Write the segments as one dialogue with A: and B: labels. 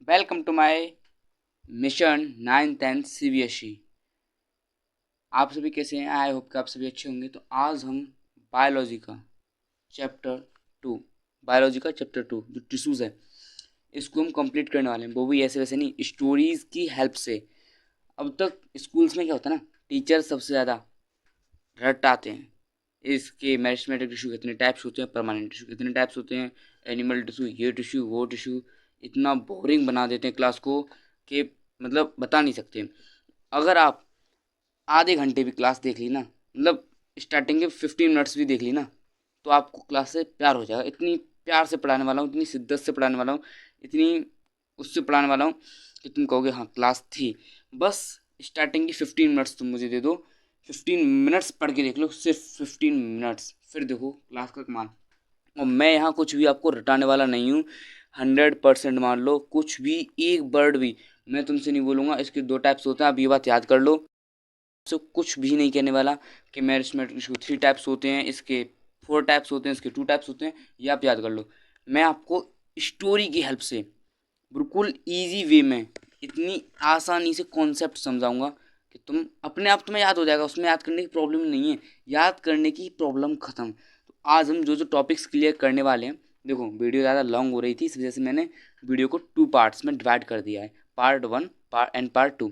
A: Welcome to my mission 9th CBSE। आप सभी कैसे हैं? आई होप कि आप सभी अच्छे होंगे। तो आज हम बायोलॉजी का चैप्टर 2 बायोलॉजी का चैप्टर 2 जो टिश्यूज़ है इसको हम कंप्लीट करने वाले हैं, वो भी ऐसे वैसे नहीं, स्टोरीज़ की हेल्प से। अब तक स्कूल्स में क्या होता है ना, टीचर सबसे ज़्यादा रटाते हैं इसके मेरिस्टेमेटिक टिश्यू कितने टाइप्स होते हैं, परमानेंट टिश्यू कितने टाइप्स होते हैं, एनिमल टिश्यू, ये टिश्यू वो टिश्यू। इतना बोरिंग बना देते हैं क्लास को कि मतलब बता नहीं सकते। अगर आप आधे घंटे भी क्लास देख ली ना, मतलब स्टार्टिंग के 15 मिनट्स भी देख ली ना, तो आपको क्लास से प्यार हो जाएगा। इतनी प्यार से पढ़ाने वाला हूँ, इतनी शिद्दत से पढ़ाने वाला हूँ, इतनी उससे पढ़ाने वाला हूँ कि तुम कहोगे हाँ क्लास थी। बस स्टार्टिंग की 15 मिनट्स तुम मुझे दे दो, 15 मिनट्स पढ़ के देख लो, सिर्फ 15 मिनट्स, फिर देखो क्लास का कमाल। और मैं यहाँ कुछ भी आपको रटाने वाला नहीं हूँ। 100% मान लो, कुछ भी एक वर्ड भी मैं तुमसे नहीं बोलूँगा। इसके 2 टाइप्स होते हैं, आप ये बात याद कर लो। से कुछ भी नहीं कहने वाला कि मेरिस्टेमेटिक टिश्यू 3 टाइप्स होते हैं, इसके 4 टाइप्स होते हैं, इसके 2 टाइप्स होते हैं, ये आप याद कर लो। मैं आपको स्टोरी की हेल्प से बिल्कुल ईजी वे में इतनी आसानी से कॉन्सेप्ट समझाऊंगा कि तुम अपने आप तुम्हें याद हो जाएगा। उसमें याद करने की प्रॉब्लम नहीं है, याद करने की प्रॉब्लम ख़त्म। तो आज हम जो जो टॉपिक्स क्लियर करने वाले हैं, देखो वीडियो ज़्यादा लॉन्ग हो रही थी, इस वजह से मैंने वीडियो को 2 पार्ट्स में डिवाइड कर दिया है, पार्ट 1 एंड पार्ट 2।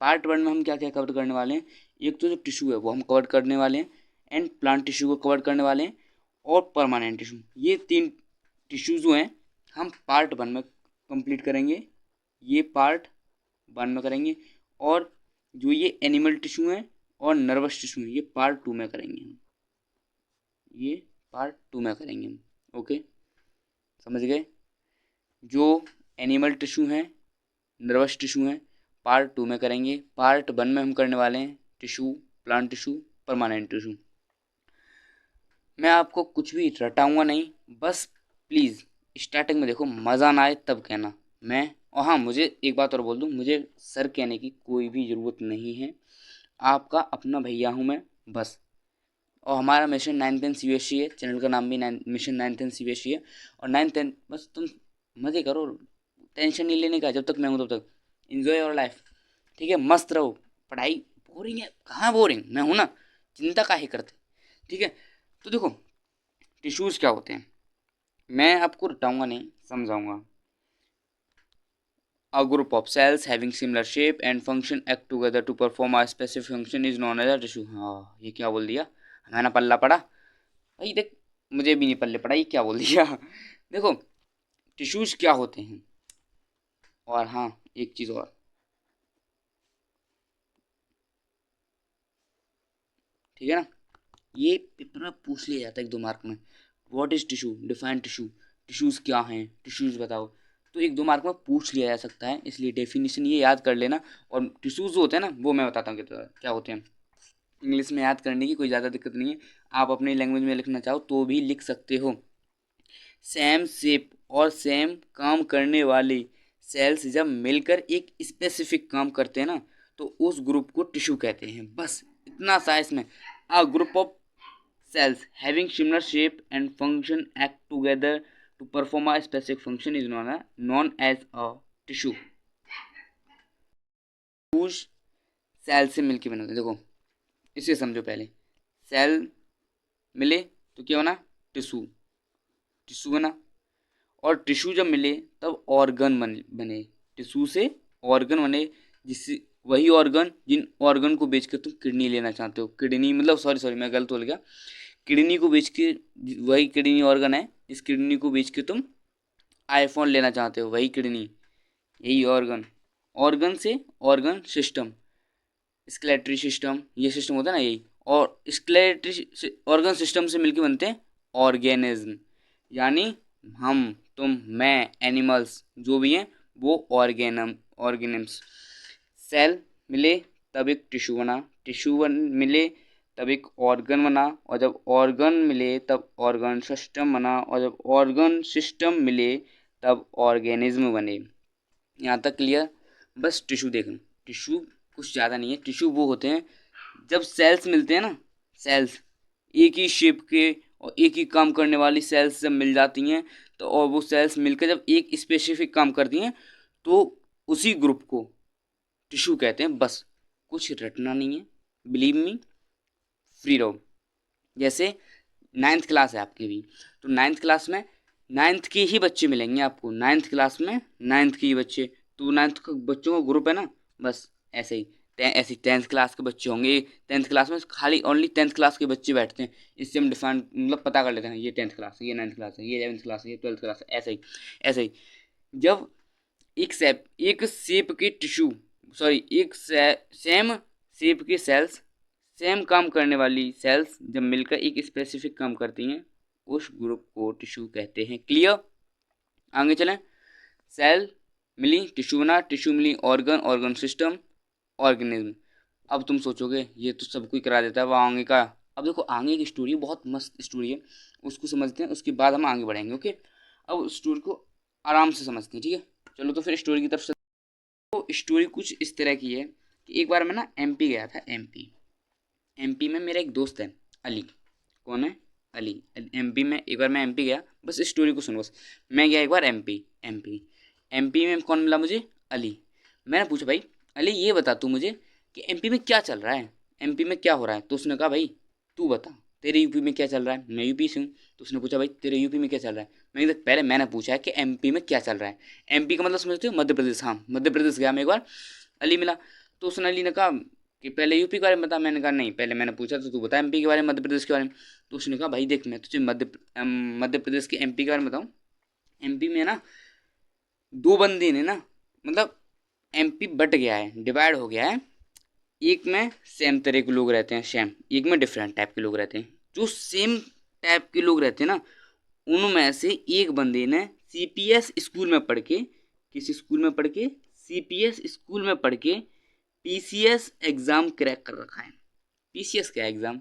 A: पार्ट 1 में हम क्या क्या कवर करने वाले हैं, एक तो जो टिश्यू है वो हम कवर करने वाले हैं, एंड प्लांट टिश्यू को कवर करने वाले हैं, और परमानेंट टिश्यू। ये 3 टिश्यू जो हैं हम पार्ट 1 में कंप्लीट करेंगे, ये पार्ट 1 में करेंगे। और जो ये एनिमल टिश्यू हैं और नर्वस टिश्यू हैं, ये पार्ट 2 में करेंगे हम, ये पार्ट 2 में करेंगे हम। ओके, समझ गए? जो एनिमल टिश्यू हैं, नर्वस टिश्यू हैं, पार्ट 2 में करेंगे। पार्ट 1 में हम करने वाले हैं tissue, plant tissue, permanent tissue. मैं आपको कुछ भी रटाऊंगा नहीं, बस प्लीज़ स्टार्टिंग में देखो, मज़ा ना आए तब कहना। मैं और हाँ, मुझे एक बात और बोल दूँ, मुझे सर कहने की कोई भी ज़रूरत नहीं है, आपका अपना भैया हूँ मैं, बस। और हमारा मिशन 9th CBSE है, चैनल का नाम भी मिशन 9th CBSE है। और 9th बस तुम मज़े करो, टेंशन नहीं लेने का, जब तक मैं हूँ तब तक इन्जॉय योर लाइफ। ठीक है, मस्त रहो। पढ़ाई बोरिंग है? कहाँ बोरिंग, मैं हूँ ना, चिंता काहे करते। ठीक है, तो देखो टिश्यूज़ क्या होते हैं, मैं आपको रटाऊंगा नहीं, समझाऊंगा। A group of cells having similar shape and function act together to perform a specific function is known as a tissue। हाँ, ये क्या बोल दिया, मैंने पल्ला पड़ा भाई, देख मुझे भी नहीं पल्ले पड़ा, ये क्या बोल दिया। देखो टिश्यूज़ क्या होते हैं। और हाँ, एक चीज़ और, ठीक है ना, ये पेपर में पूछ लिया जाता है 1-2 मार्क में। What is tissue, define tissue, tissues क्या हैं, टिश्यूज़ बताओ। तो 1-2 मार्क में पूछ लिया जा सकता है, इसलिए डेफिनेशन ये याद कर लेना। और टिश्यूज़ जो होते हैं ना, वो मैं बताता हूँ क्या होते हैं। इंग्लिश में याद करने की कोई ज़्यादा दिक्कत नहीं है, आप अपनी लैंग्वेज में लिखना चाहो तो भी लिख सकते हो। सेम शेप और सेम काम करने वाले सेल्स जब मिलकर एक स्पेसिफिक काम करते हैं ना, तो उस ग्रुप को टिश्यू कहते हैं। बस इतना सा इसमें, a group of cells having similar shape and function act together to perform a specific function is known as a tissue। Tissues cell से मिलके बने होते हैं। देखो इसे समझो पहले, सेल मिले तो क्या बना, टिश्यू, टिश्यू बना। और टिश्यू जब मिले तब ऑर्गन बने, टिश्यू से ऑर्गन बने, जिससे वही ऑर्गन जिन ऑर्गन को बेच के तुम किडनी लेना चाहते हो। किडनी मतलब सॉरी सॉरी मैं गलत बोल गया, किडनी को बेच के, वही किडनी ऑर्गन है, इस किडनी को बेच के तुम आईफोन लेना चाहते हो, वही किडनी, यही ऑर्गन। ऑर्गन से ऑर्गन सिस्टम, स्केलेटरी सिस्टम, ये सिस्टम होता है ना यही। और स्केलेटरी ऑर्गन सिस्टम से मिलके बनते हैं ऑर्गेनिज्म, यानी हम, तुम, मैं, एनिमल्स जो भी हैं वो ऑर्गेनिम्स। सेल मिले तब एक टिश्यू बना, टिश्यू मिले तब एक ऑर्गन बना, और जब ऑर्गन मिले तब ऑर्गन सिस्टम बना, और जब ऑर्गन सिस्टम मिले तब ऑर्गेनिज्म बने। यहाँ तक क्लियर? बस टिश्यू देख लो, टिश्यू कुछ ज़्यादा नहीं है। टिश्यू वो होते हैं जब सेल्स मिलते हैं ना, सेल्स एक ही शेप के और एक ही काम करने वाली सेल्स जब मिल जाती हैं, तो और वो सेल्स मिलकर जब एक स्पेसिफिक काम करती हैं, तो उसी ग्रुप को टिश्यू कहते हैं। बस कुछ रटना नहीं है, बिलीव मी, फ्री रहो। जैसे 9th क्लास है आपकी भी, तो 9th क्लास में 9th के ही बच्चे मिलेंगे आपको, 9th क्लास में 9th के ही बच्चे, तो 9th का बच्चों का ग्रुप है ना, बस ऐसे ही ऐसे 10th क्लास के बच्चे होंगे। 10th क्लास में खाली ओनली 10th क्लास के बच्चे बैठते हैं, इससे हम डिफाइन मतलब पता कर लेते हैं ये 10th क्लास है, ये 9th क्लास है, ये 11th क्लास है, ये 12th क्लास है, ऐसे ही जब एक शेप के टिश्यू, सॉरी एक सेम शेप के सेल्स, सेम काम करने वाली सेल्स जब मिलकर एक स्पेसिफिक काम करती हैं, उस ग्रुप को टिश्यू कहते हैं। क्लियर? आगे चलें। सेल मिली, टिश्यू बना, टिश्यू मिली, ऑर्गन, ऑर्गन सिस्टम, ऑर्गेनिज्म। अब तुम सोचोगे ये तो सब कोई करा देता है, वहाँ आगे का। अब देखो आगे की स्टोरी बहुत मस्त स्टोरी है, उसको समझते हैं, उसके बाद हम आगे बढ़ेंगे। ओके, अब स्टोरी को आराम से समझते हैं, ठीक है? चलो तो फिर स्टोरी की तरफ। तो स्टोरी कुछ इस तरह की है कि एक बार मैं ना एमपी गया था। एमपी में मेरा एक दोस्त है अली। कौन है? अली। एमपी में एक बार मैं एमपी गया, बस स्टोरी को सुनो। बस मैं गया एक बार एमपी में कौन मिला मुझे? अली। मैंने पूछा भाई अली ये बता तू मुझे कि एमपी में क्या चल रहा है, एमपी में क्या हो रहा है? तो उसने कहा भाई तू बता तेरे यूपी में क्या चल रहा है। मैं यूपी से हूँ। तो उसने पूछा भाई तेरे यूपी में क्या चल रहा है। मैंने कहा पहले मैंने पूछा है कि एमपी में क्या चल रहा है। एमपी का मतलब समझते हो? मध्य प्रदेश। हाँ, मध्य प्रदेश गया मैं एक बार, अली मिला। तो उसने अली ने कहा कि पहले यूपी के बारे में बता। मैंने कहा नहीं, पहले मैंने पूछा तो तू बता एमपी के बारे में, मध्य प्रदेश के बारे में। तो उसने कहा भाई देख मैं तुझे मध्य प्रदेश के एमपी के बारे में बताऊँ। एमपी में ना दो बंदे ने ना, मतलब एमपी बट गया है, डिवाइड हो गया है। एक में सेम तरह के लोग रहते हैं, सेम, एक में डिफरेंट टाइप के लोग रहते हैं। जो सेम टाइप के लोग रहते हैं ना, उनमें से एक बंदे ने सीपीएस स्कूल में पढ़ के, किसी स्कूल में पढ़ के, सीपीएस स्कूल में पढ़ के पीसीएस एग्ज़ाम क्रैक कर रखा है। पीसीएस क्या एग्ज़ाम?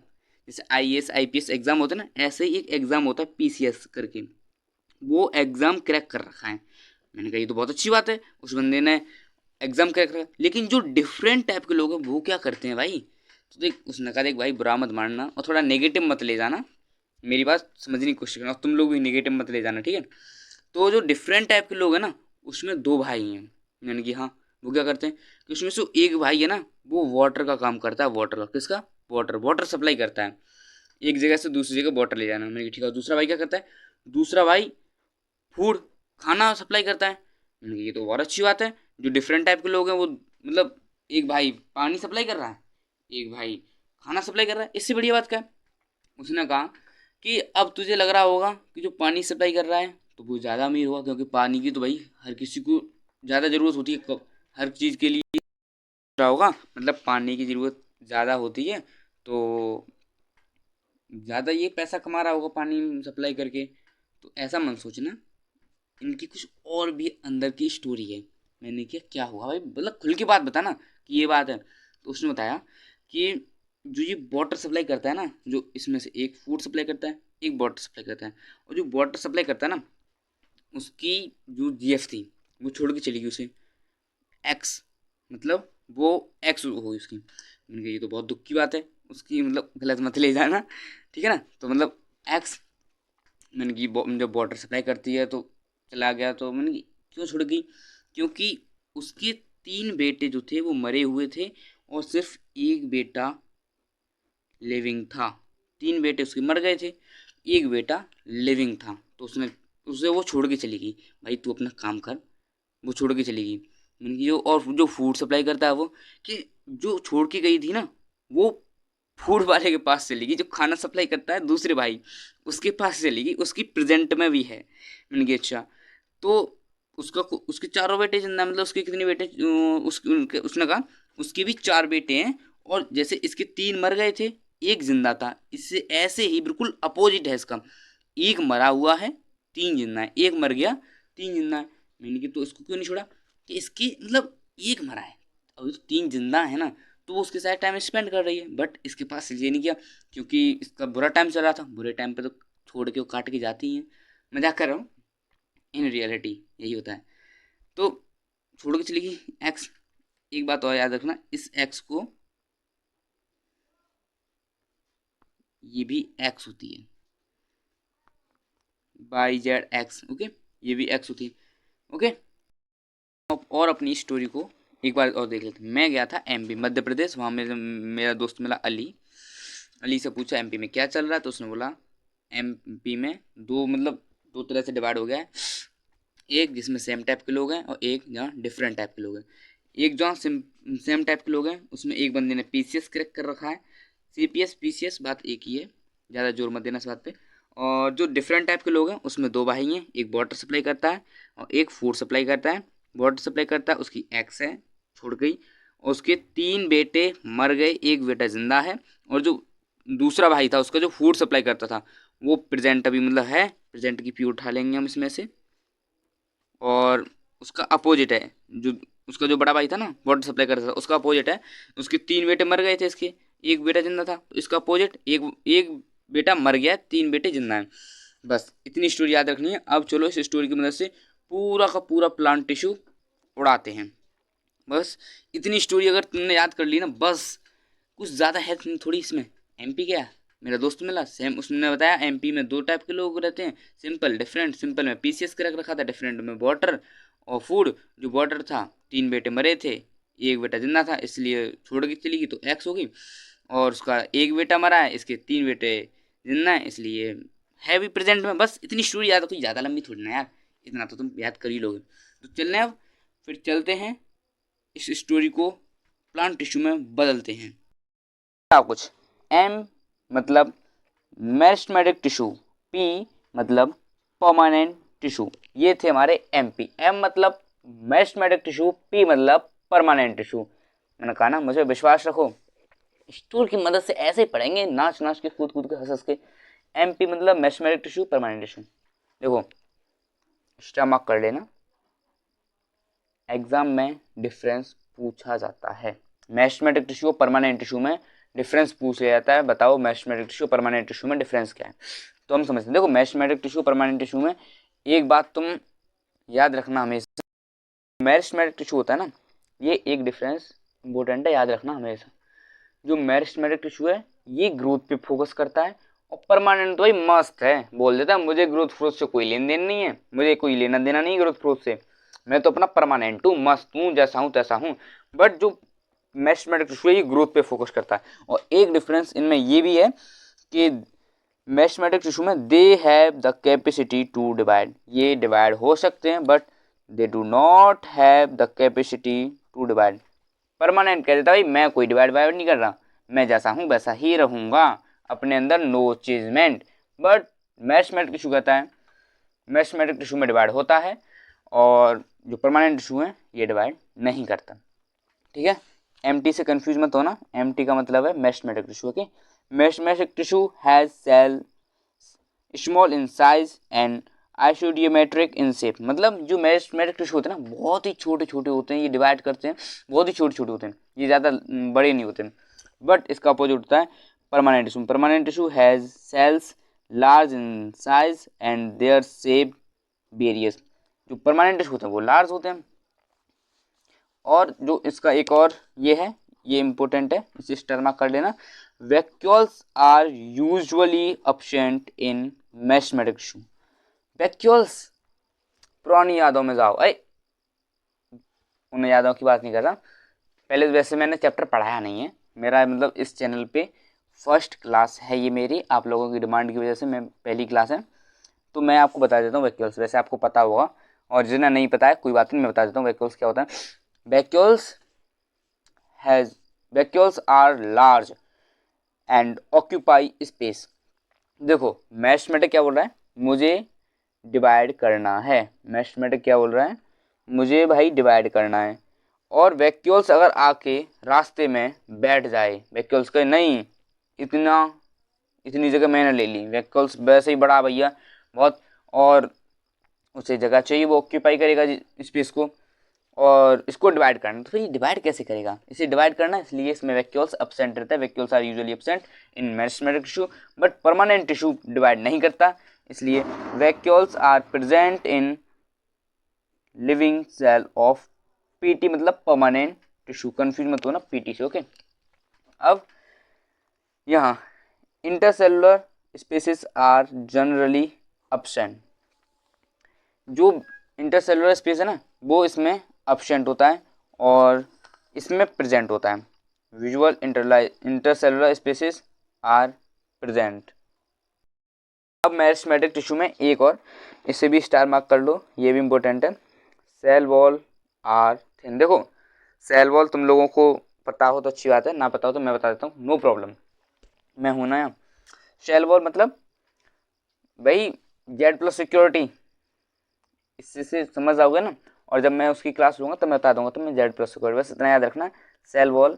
A: जैसे आईएएस आईपीएस एग्ज़ाम होता है ना, ऐसे ही एक एग्ज़ाम होता है पीसीएस करके, वो एग्ज़ाम क्रैक कर रखा है। मैंने कहा ये तो बहुत अच्छी बात है, उस बंदे ने एग्ज़ाम क्रैक कर। लेकिन जो डिफरेंट टाइप के लोग हैं वो क्या करते हैं भाई? तो देख उसने कहा देख भाई बुरा मत मानना और थोड़ा नेगेटिव मत ले जाना, मेरी बात समझने की कोशिश करना, और तुम लोग भी नेगेटिव मत ले जाना, ठीक है? तो जो डिफरेंट टाइप के लोग हैं ना, उसमें दो भाई हैं। मैंने कि हाँ, वो क्या करते हैं कि उसमें से एक भाई है ना, वो वाटर का काम करता है। वाटर का, किसका? वाटर, वाटर सप्लाई करता है, एक जगह से दूसरी जगह वाटर ले जाना। मैंने कहा ठीक है। दूसरा भाई क्या करता है? दूसरा भाई फूड, खाना सप्लाई करता है। मैंने कहा ये तो बहुत अच्छी बात है। जो डिफरेंट टाइप के लोग हैं वो, मतलब एक भाई पानी सप्लाई कर रहा है, एक भाई खाना सप्लाई कर रहा है, इससे बढ़िया बात क्या है? उसने कहा कि अब तुझे लग रहा होगा कि जो पानी सप्लाई कर रहा है तो वो ज़्यादा अमीर होगा, क्योंकि पानी की तो भाई हर किसी को ज़्यादा ज़रूरत होती है, हर चीज़ के लिए रहा होगा, मतलब पानी की ज़रूरत ज़्यादा होती है, तो ज़्यादा ये पैसा कमा रहा होगा पानी सप्लाई करके। तो ऐसा मत सोचना, इनकी कुछ और भी अंदर की स्टोरी है। मैंने किया क्या हुआ भाई, मतलब खुल के बात बता ना कि ये बात है। तो उसने बताया कि जो ये वाटर सप्लाई करता है ना, जो इसमें से एक फूड सप्लाई करता है, एक वाटर सप्लाई करता है, और जो वाटर सप्लाई करता है ना, उसकी जो जीएफ थी वो छोड़ के चली गई उसे, एक्स, मतलब वो एक्स हो गई उसकी। मैंने कहा ये तो बहुत दुख की बात है उसकी, मतलब गलत मत ले जाना, ठीक है ना? तो मतलब एक्स, मैंने की जब वाटर सप्लाई करती है तो चला गया। तो मैंने की क्यों छुड़ गई? क्योंकि उसके 3 बेटे जो थे वो मरे हुए थे और सिर्फ एक बेटा लिविंग था। 3 बेटे उसके मर गए थे, एक बेटा लिविंग था। तो उसने उसे वो छोड़ के चली गई, भाई तू अपना काम कर। वो छोड़ के चली गई। मैंने की और जो फूड सप्लाई करता है वो, कि जो छोड़ के गई थी ना, वो फूड वाले के पास चली गई। जो खाना सप्लाई करता है दूसरे भाई, उसके पास चली गई, उसकी प्रेजेंट में भी है। मैंने कहा अच्छा। तो उसके चारों बेटे जिंदा, मतलब उसके कितने बेटे, उसने कहा उसके भी 4 बेटे हैं, और जैसे इसके 3 मर गए थे, एक जिंदा था। इससे ऐसे ही बिल्कुल अपोजिट है इसका, एक मरा हुआ है, 3 जिंदा है, एक मर गया, 3 जिंदा है। मैंने कहा तो इसको क्यों नहीं छोड़ा? कि इसकी मतलब एक मरा है, अभी तो 3 जिंदा है ना, तो वो उसके साथ टाइम स्पेंड कर रही है। बट इसके पास ये नहीं किया, क्योंकि इसका बुरा टाइम चल रहा था, बुरे टाइम पे तो छोड़ के वो काट के जाती हैं। मजाक कर रहा हूँ, इन रियलिटी यही होता है। तो छोड़ के चली गई एक्स। एक बात और याद रखना, इस एक्स को, ये भी एक्स होती है, बाई जेड एक्स, ओके, ये भी एक्स होती है, ओके। और अपनी स्टोरी को एक बार और देख लेते हैं। मैं गया था एमपी मध्य प्रदेश, वहाँ मेरा दोस्त मिला अली से पूछा एमपी में क्या चल रहा है, तो उसने बोला एमपी में दो तरह से डिवाइड हो गया है, एक जिसमें सेम टाइप के लोग हैं और एक जहाँ डिफरेंट टाइप के लोग हैं। एक जहाँ सेम टाइप के लोग हैं उसमें एक बंदे ने पीसीएस क्रैक कर रखा है, सीपीएस पीसीएस बात एक ही है, ज़्यादा जोर मत देना इस बात पे। और जो डिफरेंट टाइप के लोग हैं उसमें दो भाई हैं, एक वाटर सप्लाई करता है और एक फूड सप्लाई करता है। वाटर सप्लाई करता है उसकी एक्स है छोड़ गई, और उसके 3 बेटे मर गए, एक बेटा जिंदा है। और जो दूसरा भाई था उसका जो फूड सप्लाई करता था वो प्रेजेंट अभी है, प्रेजेंट की पी उठा लेंगे हम इसमें से। और उसका अपोजिट है, जो उसका जो बड़ा भाई था ना वाटर सप्लाई करता था उसका अपोजिट है, उसके 3 बेटे मर गए थे, इसके एक बेटा जिंदा था, तो इसका अपोजिट एक बेटा मर गया, 3 बेटे जिंदा हैं। बस इतनी स्टोरी याद रखनी है। अब चलो इस स्टोरी की मदद से पूरा का पूरा प्लांट टिश्यू उड़ाते हैं। बस इतनी स्टोरी अगर तुमने याद कर ली ना, बस कुछ ज़्यादा है थोड़ी इसमें। एमपी क्या, मेरा दोस्त मिला सेम, उसने बताया एमपी में 2 टाइप के लोग रहते हैं, सिंपल डिफरेंट। सिंपल में पीसीएस क्रैक रखा था, डिफरेंट में वाटर और फूड। जो वाटर था 3 बेटे मरे थे, एक बेटा जिंदा था इसलिए छोड़ के चली गई तो एक्स हो गई, और उसका एक बेटा मरा है, इसके 3 बेटे जिंदा है इसलिए है भी प्रेजेंट में। बस इतनी स्टोरी याद रखो, ज़्यादा लंबी थोड़ी ना यार, इतना तो तुम याद कर ही लोगे। तो चलने अब फिर चलते हैं इस स्टोरी को प्लांट टिश्यू में बदलते हैं। क्या कुछ एम मतलब मेरिस्टेमेटिक टिश्यू, पी मतलब परमानेंट टिश्यू, ये थे हमारे एमपी। एम मतलब मेरिस्टेमेटिक टिश्यू, पी मतलब परमानेंट टिश्यू। मैंने कहा ना मुझे विश्वास रखो, स्टोर की मदद से ऐसे ही पढ़ेंगे नाच नाच के कूद कूद के हंस हंस के। एमपी मतलब मेरिस्टेमेटिक टिश्यू, परमानेंट टिश्यू। देखो स्टमक कर लेना, एग्जाम में डिफरेंस पूछा जाता है। मेरिस्टेमेटिक टिश्यू और परमानेंट टिश्यू में डिफरेंस पूछ लिया जाता है, बताओ मेरिस्टेमेटिक टिश्यू परमानेंट टिश्यू में डिफरेंस क्या है। तो हम समझते हैं, देखो मेरिस्टेमेटिक टिश्यू परमानेंट टिश्यू में एक बात तुम याद रखना हमेशा, मेरिस्टेमेटिक टिश्यू होता है ना, ये एक डिफरेंस इंपॉर्टेंट है, याद रखना हमेशा। जो मेरिस्टेमेटिक टिश्यू है ये ग्रोथ पे फोकस करता है, और परमानेंट तो भाई मस्त है, बोल देता है मुझे ग्रोथ फ्रोथ से कोई लेन देन नहीं है, मुझे कोई लेना देना नहीं ग्रोथ फ्रोथ से, मैं तो अपना परमानेंट हूँ, मस्त हूँ, जैसा हूँ तैसा हूँ। बट जो मेरिस्टेमेटिक टिश्यू है ये ग्रोथ पे फोकस करता है। और एक डिफरेंस इनमें ये भी है कि मेरिस्टेमेटिक टिश्यू में they have the capacity to divide, ये डिवाइड हो सकते हैं but they do not have the capacity to divide. Permanent कह देता भाई मैं कोई डिवाइड वाइड नहीं कर रहा, मैं जैसा हूँ वैसा ही रहूँगा, अपने अंदर no changement. But meristematic tissue कहता है मेरिस्टेमेटिक टिश्यू में डिवाइड होता है, और जो परमानेंट टिश्यू है ये डिवाइड नहीं करता। ठीक है, एमटी से कंफ्यूज मत होना, एमटी का मतलब है meristematic tissue. Okay, meristematic tissue has cell small in size and isodiametric in shape, मतलब जो मेरिस्टेमेटिक टिश्यू होते हैं ना बहुत ही छोटे छोटे होते हैं, ये डिवाइड करते हैं बहुत ही छोटे छोटे होते हैं, ये ज़्यादा बड़े नहीं होते हैं। बट इसका अपोजिट होता है permanent tissue. Permanent tissue has cells large in size and their shape various, जो परमानेंट टिश्यू होते हैं वो लार्ज होते हैं। और जो इसका एक और ये है, ये इंपॉर्टेंट है, इसे स्टार मार्क कर लेना, vacuoles are usually absent in meristematic tissue. Vacuoles पुरानी यादों में जाओ, उन यादों की बात नहीं कर रहा, पहले वैसे मैंने चैप्टर पढ़ाया नहीं है, मेरा मतलब इस चैनल पे फर्स्ट क्लास है ये मेरी, आप लोगों की डिमांड की वजह से मैं पहली क्लास है, तो मैं आपको बता देता हूँ वैक्यूल्स। वैसे आपको पता होगा, और जिन्हें नहीं पता है कोई बात नहीं, मैं बता देता हूँ वैक्यूल्स क्या होता है। Vacuoles are large and occupy space. देखो मेरिस्टेमेटिक क्या बोल रहा है, मुझे डिवाइड करना है, मेरिस्टेमेटिक क्या बोल रहा है, मुझे भाई डिवाइड करना है। और वैक्यूल्स अगर आके रास्ते में बैठ जाए, वैक्यूल्स कहे नहीं इतनी जगह मैंने ले ली, वैक्यूल्स वैसे ही बड़ा भैया बहुत, और उसे जगह चाहिए, वो ऑक्यूपाई करेगा स्पेस को, और इसको डिवाइड करना, तो फिर ये डिवाइड कैसे करेगा, इसे डिवाइड करना, इसलिए इसमें वैक्यूल्स एब्सेंट रहता है। Vacuoles are usually absent in meristematic tissue, but permanent tissue divide नहीं करता, इसलिए vacuoles are present in living cell of PT, मतलब परमानेंट टिश्यू, कंफ्यूज मत हो ना पीटी से। ओके, अब यहाँ intercellular spaces are generally absent, जो इंटरसेलुलर स्पेस है ना वो इसमें absent होता है और इसमें present होता है। Visual intercellular species are present। अब मेरिस्टेमेटिक टिश्यू में एक और, इसे भी स्टार मार्क कर लो, ये भी इम्पोर्टेंट है। Cell wall are thin. देखो सेल वॉल तुम लोगों को पता हो तो अच्छी बात है, ना पता हो तो मैं बता देता हूँ, नो प्रॉब्लम, मैं हूं ना। सेल वॉल मतलब भाई जेड प्लस सिक्योरिटी, इससे से समझ आओगे ना, और जब मैं उसकी क्लास लूँगा तो मैं बता दूंगा, तो मैं जेड प्लस सिक्योरिटी, बस इतना याद रखना, cell wall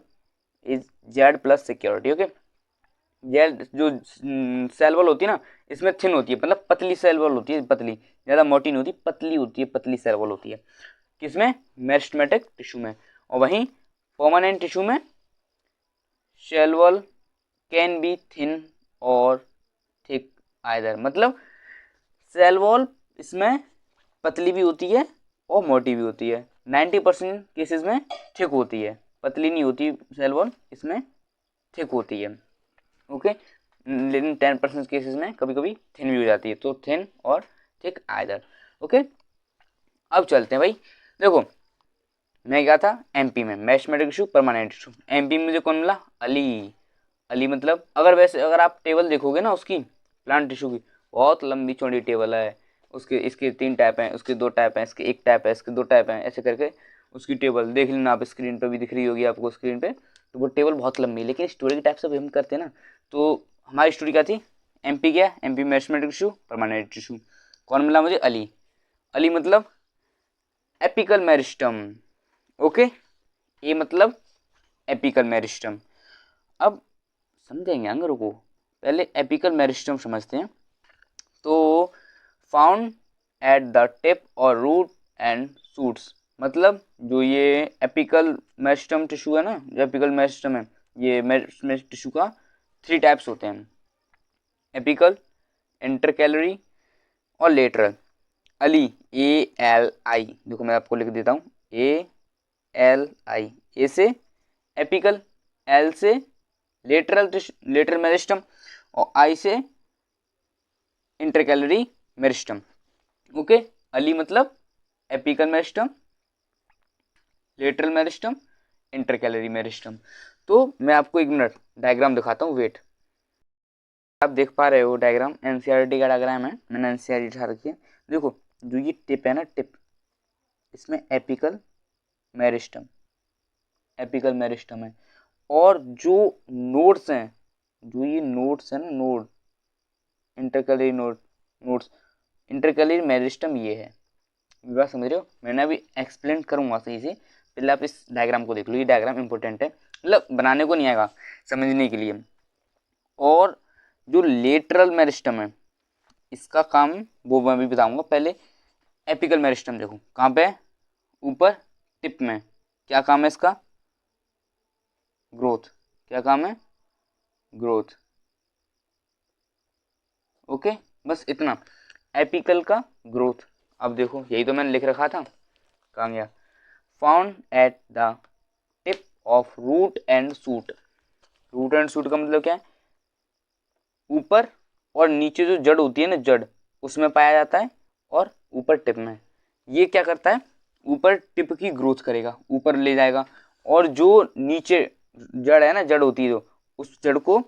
A: is Z plus security. Okay, Z जो सेल वॉल होती है ना, इसमें थिन होती है, मतलब पतली सेल वॉल होती है, पतली, ज़्यादा मोटी नहीं होती, पतली होती है, पतली सेल वॉल होती है। किसमें? मेरिस्टेमेटिक टिश्यू में। और वहीं परमानेंट टिश्यू में cell wall can be thin और थिक आइदर, मतलब सेल वॉल इसमें पतली भी होती है और मोटी भी होती है। 90% केसेस में थिक होती है, पतली नहीं होती सेल वॉल, इसमें थिक होती है। ओके, लेकिन 10% केसेस में कभी कभी थिन भी हो जाती है, तो थिन और थिक आइदर। ओके, अब चलते हैं भाई। देखो मैं गया था एमपी में, meristematic tissue permanent tissue. MP में मुझे कौन मिला? अली। अली मतलब अगर आप टेबल देखोगे ना उसकी, प्लांट टिश्यू की, बहुत लंबी चौड़ी टेबल है उसके, इसके 3 टाइप हैं, उसके 2 टाइप हैं, इसके 1 टाइप है, इसके 2 टाइप हैं, ऐसे करके उसकी टेबल देख लेना आप, स्क्रीन पे भी दिख रही होगी आपको स्क्रीन पे। तो वो टेबल बहुत लंबी है, लेकिन स्टोरी के टाइप से भी हम करते हैं ना, तो हमारी स्टोरी क्या थी? एमपी क्या? MP meristematic tissue permanent tissue. कौन मिला मुझे? अली। अली मतलब एपिकल मेरिस्टम। ओके, ये मतलब एपिकल मेरिस्टम। अब समझेंगे अंगरों को, पहले एपिकल मेरिस्टम समझते हैं। तो फाउंड एट द टिप और रूट एंड शूट्स, मतलब जो ये एपिकल मेरिस्टम टिश्यू है ना, जो एपिकल मेरिस्टम है, ये मेरिस्टेमेटिक टिश्यू का 3 टाइप्स होते हैं, एपिकल, इंटरकैलरी और लेटरल। अली ALI, देखो मैं आपको लिख देता हूँ, ALI, ए से एपिकल, एल से लेटरल मेरिस्टम और आई से इंटरकैलरी मेरिस्टम। ओके, अली मतलब apical meristem, lateral meristem, intercalary meristem. तो मैं आपको 1 मिनट डायग्राम दिखाता हूँ, वेट। आप देख पा रहे हो डायग्राम, एनसीईआरटी का डायग्राम है, मैंने एनसीईआरटी उठा रखी है। देखो जो ये टिप है ना, टिप, इसमें एपिकल मेरिस्टम, एपिकल मेरिस्टम है, और जो नोड्स हैं, जो ये नोड्स है ना, node, intercalary nodes, intercalary meristem ये है। बात समझ रहे हो? मैंने अभी एक्सप्लेन करूंगा सही से, पहले आप इस डायग्राम को देख लो, ये डायग्राम इंपॉर्टेंट है, मतलब बनाने को नहीं आएगा, समझने के लिए। और जो लेटरल मेरिस्टम है, इसका काम वो मैं भी बताऊंगा। पहले एपिकल मेरिस्टम देखो, कहाँ पे? ऊपर टिप में। क्या काम है इसका? ग्रोथ। क्या काम है? ग्रोथ। ओके, बस इतना, एपिकल का ग्रोथ। अब देखो यही तो मैंने लिख रखा था, कहाँ गया? Found at the tip of root and shoot. Root and shoot का मतलब क्या है? ऊपर और नीचे जो जड़ होती है ना, जड़, उसमें पाया जाता है, और ऊपर टिप में। ये क्या करता है? ऊपर टिप की ग्रोथ करेगा, ऊपर ले जाएगा, और जो नीचे जड़ है ना, जड़ होती है जो, उस जड़ को,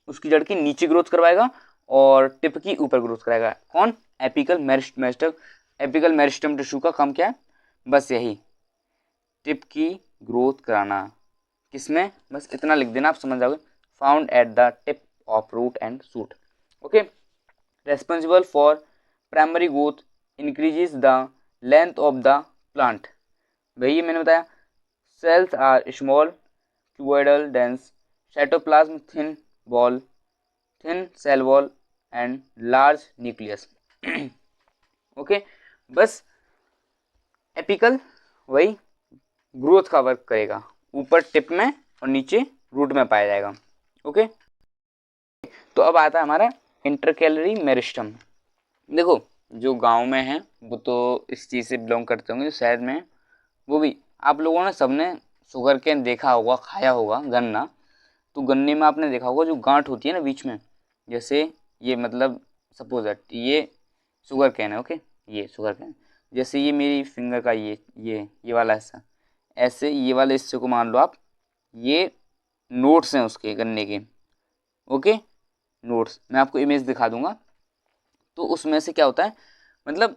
A: उसकी जड़ की नीचे ग्रोथ करवाएगा और टिप की ऊपर ग्रोथ कराएगा। कौन? Apical meristem. Apical meristem tissue का काम क्या है? बस यही, टिप की ग्रोथ कराना। किसमें? बस इतना लिख देना, आप समझ जाओगे। Found at the tip of root and shoot. Okay, responsible for primary growth, increases the length of the plant. वही मैंने बताया, cells are small, cuboidal, dense, cytoplasm thin wall, thin cell wall and large nucleus. Okay, बस apical वही growth का work करेगा, ऊपर tip में और नीचे रूट में पाया जाएगा। ओके, तो अब आता है हमारा इंटरकैलरी मेरिस्टम। देखो जो गांव में है वो तो इस चीज़ से बिलोंग करते होंगे, जो शहर में है वो भी, आप लोगों ने सबने शुगर केन देखा होगा, खाया होगा, गन्ना। तो गन्ने में आपने देखा होगा जो गांठ होती है ना बीच में, जैसे ये मतलब सपोज दैट ये शुगर केन है। ओके, ये शुगर केन, जैसे ये मेरी फिंगर का ये वाला हिस्सा, ऐसे ये वाले हिस्से को मान लो आप, ये नोट्स हैं उसके गन्ने के। ओके, नोट्स मैं आपको इमेज दिखा दूंगा। तो उसमें से क्या होता है, मतलब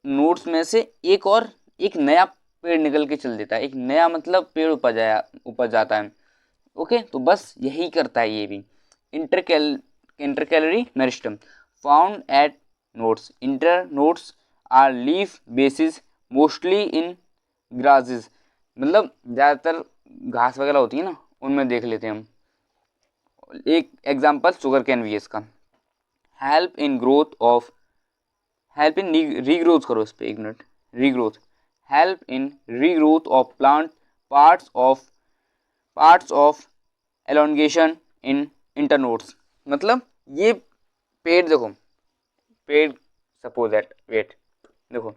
A: नोट्स में से एक नया पेड़ निकल के चल देता है, एक नया मतलब पेड़ उपज जाता है। ओके, तो बस यही करता है ये भी। Intercalary meristem found at nodes. Internodes are leaf bases mostly in grasses, मतलब ज़्यादातर घास वगैरह होती है ना, उनमें देख लेते हैं हम। एक एग्जांपल शुगर कैन भी है इसका। Help in growth of, help in regrowth करो इस पे एक minute, regrowth, help in regrowth of plant, parts of elongation in internodes. मतलब ये पेड़ देखो, पेड़ सपोज दैट वेट, देखो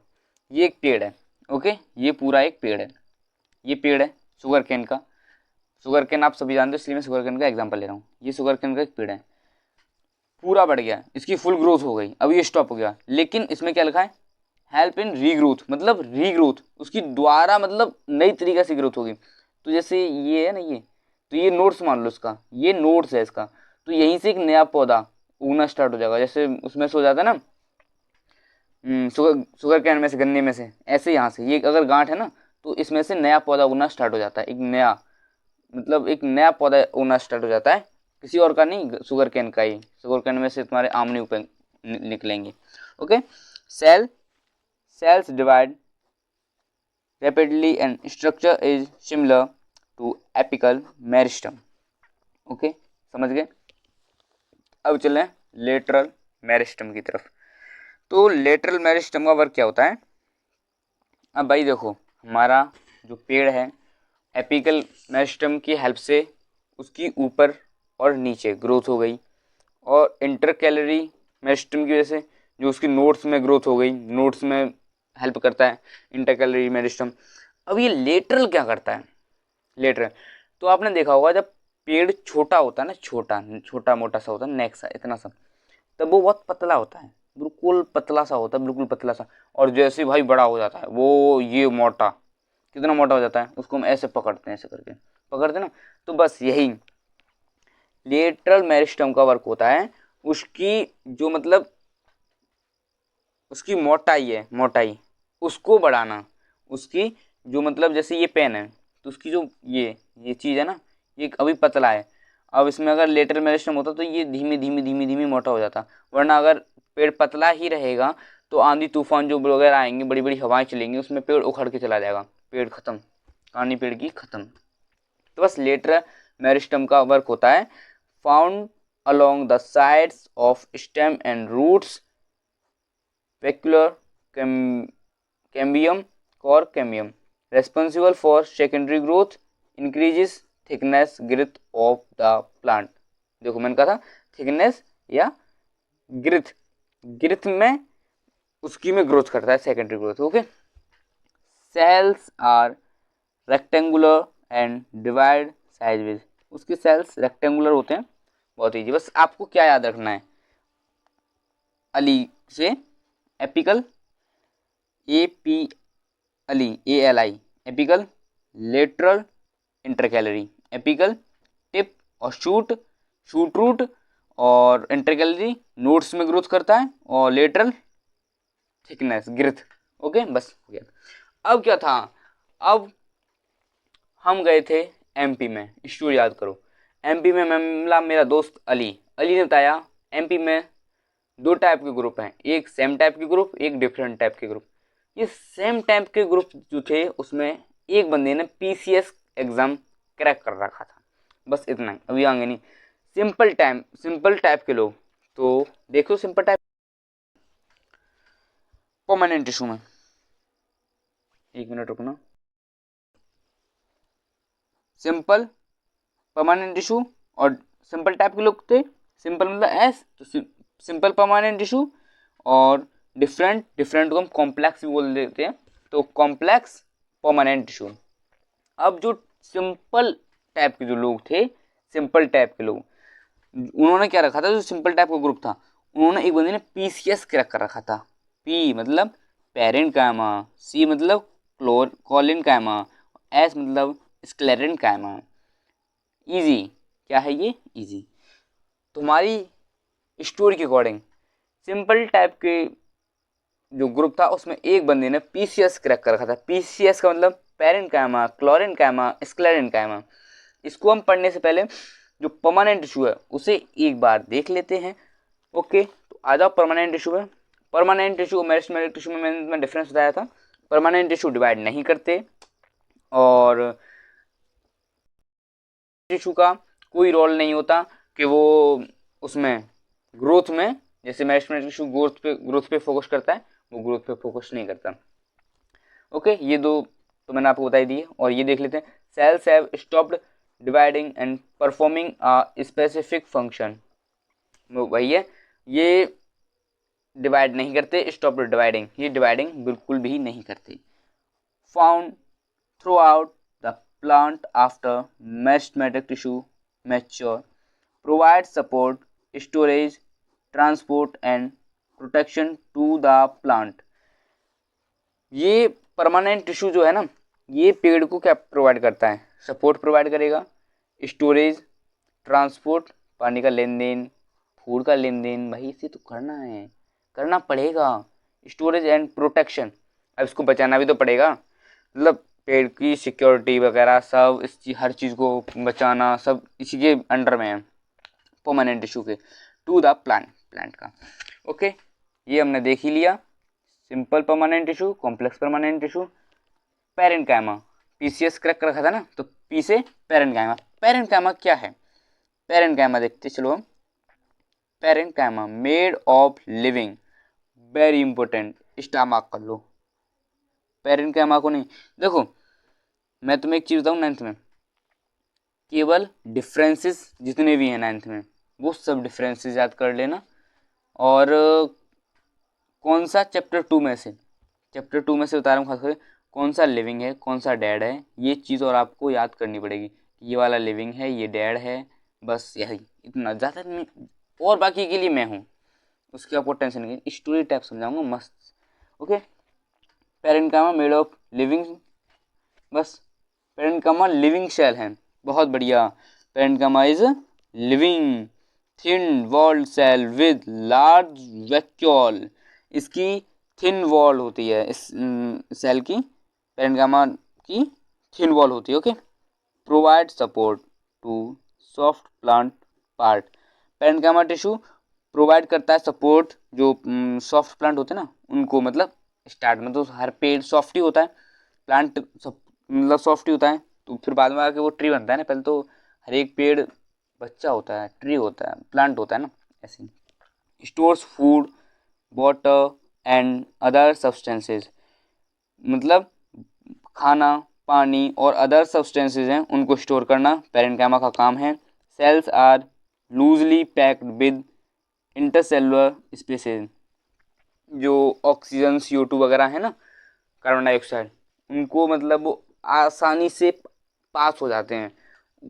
A: ये एक पेड़ है। ओके, ये पूरा एक पेड़ है, ये पेड़ है शुगर कैन का। शुगर कैन आप सभी जानते हो, इसलिए मैं शुगर कैन का एग्जांपल ले रहा हूँ। ये शुगर कैन का एक पेड़ है, पूरा बढ़ गया, इसकी फुल ग्रोथ हो गई, अब ये स्टॉप हो गया, लेकिन इसमें क्या लिखा है, हेल्प इन रीग्रोथ, मतलब रीग्रोथ, उसकी दोबारा मतलब नई तरीके से ग्रोथ होगी। तो जैसे ये है ना, ये तो ये नोट्स मान लो इसका, ये नोट्स है इसका, तो यहीं से एक नया पौधा उगना स्टार्ट हो जाएगा। जैसे उसमें से हो जाता है ना, शुगर कैन में से, गन्ने में से, ऐसे यहाँ से ये अगर गांठ है ना, तो इसमें से नया पौधा उगना स्टार्ट हो जाता है, एक नया मतलब एक नया पौधा उगना स्टार्ट हो जाता है, किसी और का नहीं, शुगर कैन का ही। शुगर कैन में से तुम्हारे आम नहीं निकलेंगे। Okay, cells divide rapidly and structure is similar to apical meristem। Okay, समझ गए। अब चलें लेटरल मेरिस्टम की तरफ। तो लेटरल मेरिस्टम का वर्क क्या होता है। अब भाई देखो, हमारा जो पेड़ है, एपिकल मेरिस्टम की हेल्प से उसकी ऊपर और नीचे ग्रोथ हो गई, और इंटरकैलरी मेरिस्टम की वजह से जो उसकी नोट्स में ग्रोथ हो गई, नोट्स में हेल्प करता है इंटरकैलरी मेरिस्टम। अब ये लेटरल क्या करता है, लेटरल तो आपने देखा होगा जब पेड़ छोटा होता है ना, छोटा मोटा सा होता है, नेक सा इतना सा, तब वो बहुत पतला होता है, बिल्कुल पतला सा होता है, बिल्कुल पतला सा। और जैसे भाई बड़ा हो जाता है वो, ये मोटा, कितना मोटा हो जाता है, उसको हम ऐसे पकड़ते हैं, ऐसे करके पकड़ते हैं ना। तो बस यही लेटरल मेरिस्टम का वर्क होता है, उसकी जो मतलब उसकी मोटाई उसको बढ़ाना, उसकी जो मतलब जैसे ये पेन है, तो उसकी जो ये चीज़ है ना, ये अभी पतला है, अब इसमें अगर लेटरल मेरिस्टम होता तो ये धीमे मोटा हो जाता। वरना अगर पेड़ पतला ही रहेगा तो आंधी तूफान जो वगैरह आएंगे, बड़ी बड़ी हवाएं चलेंगी, उसमें पेड़ उखड़ के चला जाएगा, पेड़ खत्म, कहानी पेड़ की खत्म। तो बस लेटरल मेरिस्टम का वर्क होता है, found along the sides of stem and roots, vacuolar cambium or cambium, responsible for secondary growth, increases thickness girth of the plant। देखो मैंने कहा था थिकनेस या गिरथ में उसकी में ग्रोथ करता है, secondary growth. Okay, cells are rectangular and divide साइजवेज। उसके सेल्स रेक्टेंगुलर होते हैं, बहुत ईजी, बस आपको क्या याद रखना है, अली से apical, APLI apical, lateral intercalary, apical tip और शूट रूट, और इंटरकैलरी नोड्स में ग्रोथ करता है, और लेटरल थिकनेस गिरथ। ओके, बस हो गया। अब क्या था, अब हम गए थे MP में, स्टोरी याद करो। MP में मिला मेरा दोस्त अली ने बताया MP में 2 टाइप के ग्रुप हैं, एक सेम टाइप के ग्रुप, एक डिफरेंट टाइप के ग्रुप। ये सेम टाइप के ग्रुप जो थे उसमें एक बंदे ने PCS एग्जाम क्रैक कर रखा था, बस इतना ही, अभी आगे नहीं। सिंपल टाइप के लोग, तो देखो सिंपल टाइप परमानेंट टिश्यू में, एक मिनट रुकना, सिंपल परमानेंट टिश्यू और सिंपल टाइप के लोग थे, सिंपल मतलब एस, तो सिंपल परमानेंट टिश्यू, और डिफरेंट को हम कॉम्प्लेक्स भी बोल देते हैं, तो कॉम्प्लेक्स परमानेंट टिश्यू। अब जो सिंपल टाइप के जो लोग थे, सिंपल टाइप के लोग, उन्होंने क्या रखा था, जो सिंपल टाइप का ग्रुप था, उन्होंने एक बंदे ने PCS क्रैक कर रखा था। P मतलब पैरेन्काइमा, सी मतलब कोलिनकाइमा, एस मतलब स्क्लेरेन्काइमा। ईजी, क्या है ये? ईजी। तुम्हारी स्टोरी के अकॉर्डिंग सिंपल टाइप के जो ग्रुप था उसमें एक बंदे ने पीसीएस क्रैक कर रखा था। पीसीएस का मतलब पैरेन्काइमा, क्लोरेन्काइमा, स्क्लेरेन्काइमा। इसको हम पढ़ने से पहले जो परमानेंट टिश्यू है उसे एक बार देख लेते हैं। ओके, तो आ जाओ परमानेंट टिश्यू में। परमानेंट टिश्यू मेरिस्टेमेटिक टिश्यू में मैंने डिफरेंस बताया था। परमानेंट टिश्यू डिवाइड नहीं करते और टिश्यू का कोई रोल नहीं होता कि वो उसमें ग्रोथ में, जैसे मेरिस्टेमेटिक टिश्यू ग्रोथ पे फोकस करता है, वो ग्रोथ पे फोकस नहीं करता। ओके, ये दो तो मैंने आपको बताई दी। और ये देख लेते हैं, cells have stopped dividing and performing a specific function. वही है, ये डिवाइड नहीं करते, स्टॉप डिवाइडिंग, ये डिवाइडिंग बिल्कुल भी नहीं करते। Found throughout the plant after meristematic tissue mature, provide support, storage, transport and protection to the plant. ये परमानेंट टिश्यू जो है ना, ये पेड़ को क्या प्रोवाइड करता है? सपोर्ट प्रोवाइड करेगा, स्टोरेज, ट्रांसपोर्ट, पानी का लेन देन, फूड का लेन देन, भाई इसे तो करना है, करना पड़ेगा। स्टोरेज एंड प्रोटेक्शन, अब इसको बचाना भी तो पड़ेगा, मतलब पेड़ की सिक्योरिटी वगैरह सब, हर चीज़ को बचाना सब इसी के अंडर में है, परमानेंट टिश्यू के। टू द प्लांट का। ओके, ये हमने देख ही लिया, simple permanent tissue, complex permanent tissue. Parenchyma, PCS crack कर रखा था ना, तो पी से पैरेन्काइमा। पैरेन्काइमा क्या है? पैरेन्काइमा देखते चलो हम। Parenchyma made of living, very important, stomach कर लो। पैरेन्काइमा को नहीं, देखो मैं तुम्हें एक चीज़ बताऊँ, 9th में केवल डिफरेंसेस जितने भी हैं 9th में, वो सब डिफरेंसेस याद कर लेना। और कौन सा चैप्टर 2 में से, चैप्टर 2 में से बता रहा हूँ खास करके, कौन सा लिविंग है कौन सा डेड है, ये चीज़ और आपको याद करनी पड़ेगी। ये वाला लिविंग है, ये डेड है, बस यही, इतना ज़्यादा नहीं। और बाकी के लिए मैं हूँ, उसकी आपको टेंशन नहीं, स्टोरी टाइप समझाऊंगा मस्त। Okay, parenchyma made of living, बस पैरेन्काइमा लिविंग सेल है, बहुत बढ़िया। Parenchyma is living thin walled cell with large vacuole, इसकी थिन वॉल होती है, इस सेल की, पैरेन्काइमा की थिन वॉल होती है। Okay, provide support to soft plant part, parenchyma tissue provide करता है सपोर्ट जो सॉफ्ट प्लांट होते हैं ना उनको, मतलब स्टार्ट में तो हर पेड़ सॉफ्ट ही होता है, प्लांट मतलब सॉफ्ट ही होता है, तो फिर बाद में आके वो ट्री बनता है ना, पहले तो हर एक पेड़ बच्चा होता है, ट्री होता है, प्लांट होता है ना, ऐसे। Stores food, water and other substances, मतलब खाना, पानी और अदर सब्सटेंसेज हैं उनको स्टोर करना पैरेन्काइमा का काम है। Cells are loosely packed with intercellular spaces, जो ऑक्सीजन CO2 वगैरह है ना, कार्बन डाइऑक्साइड, उनको मतलब वो आसानी से पास हो जाते हैं,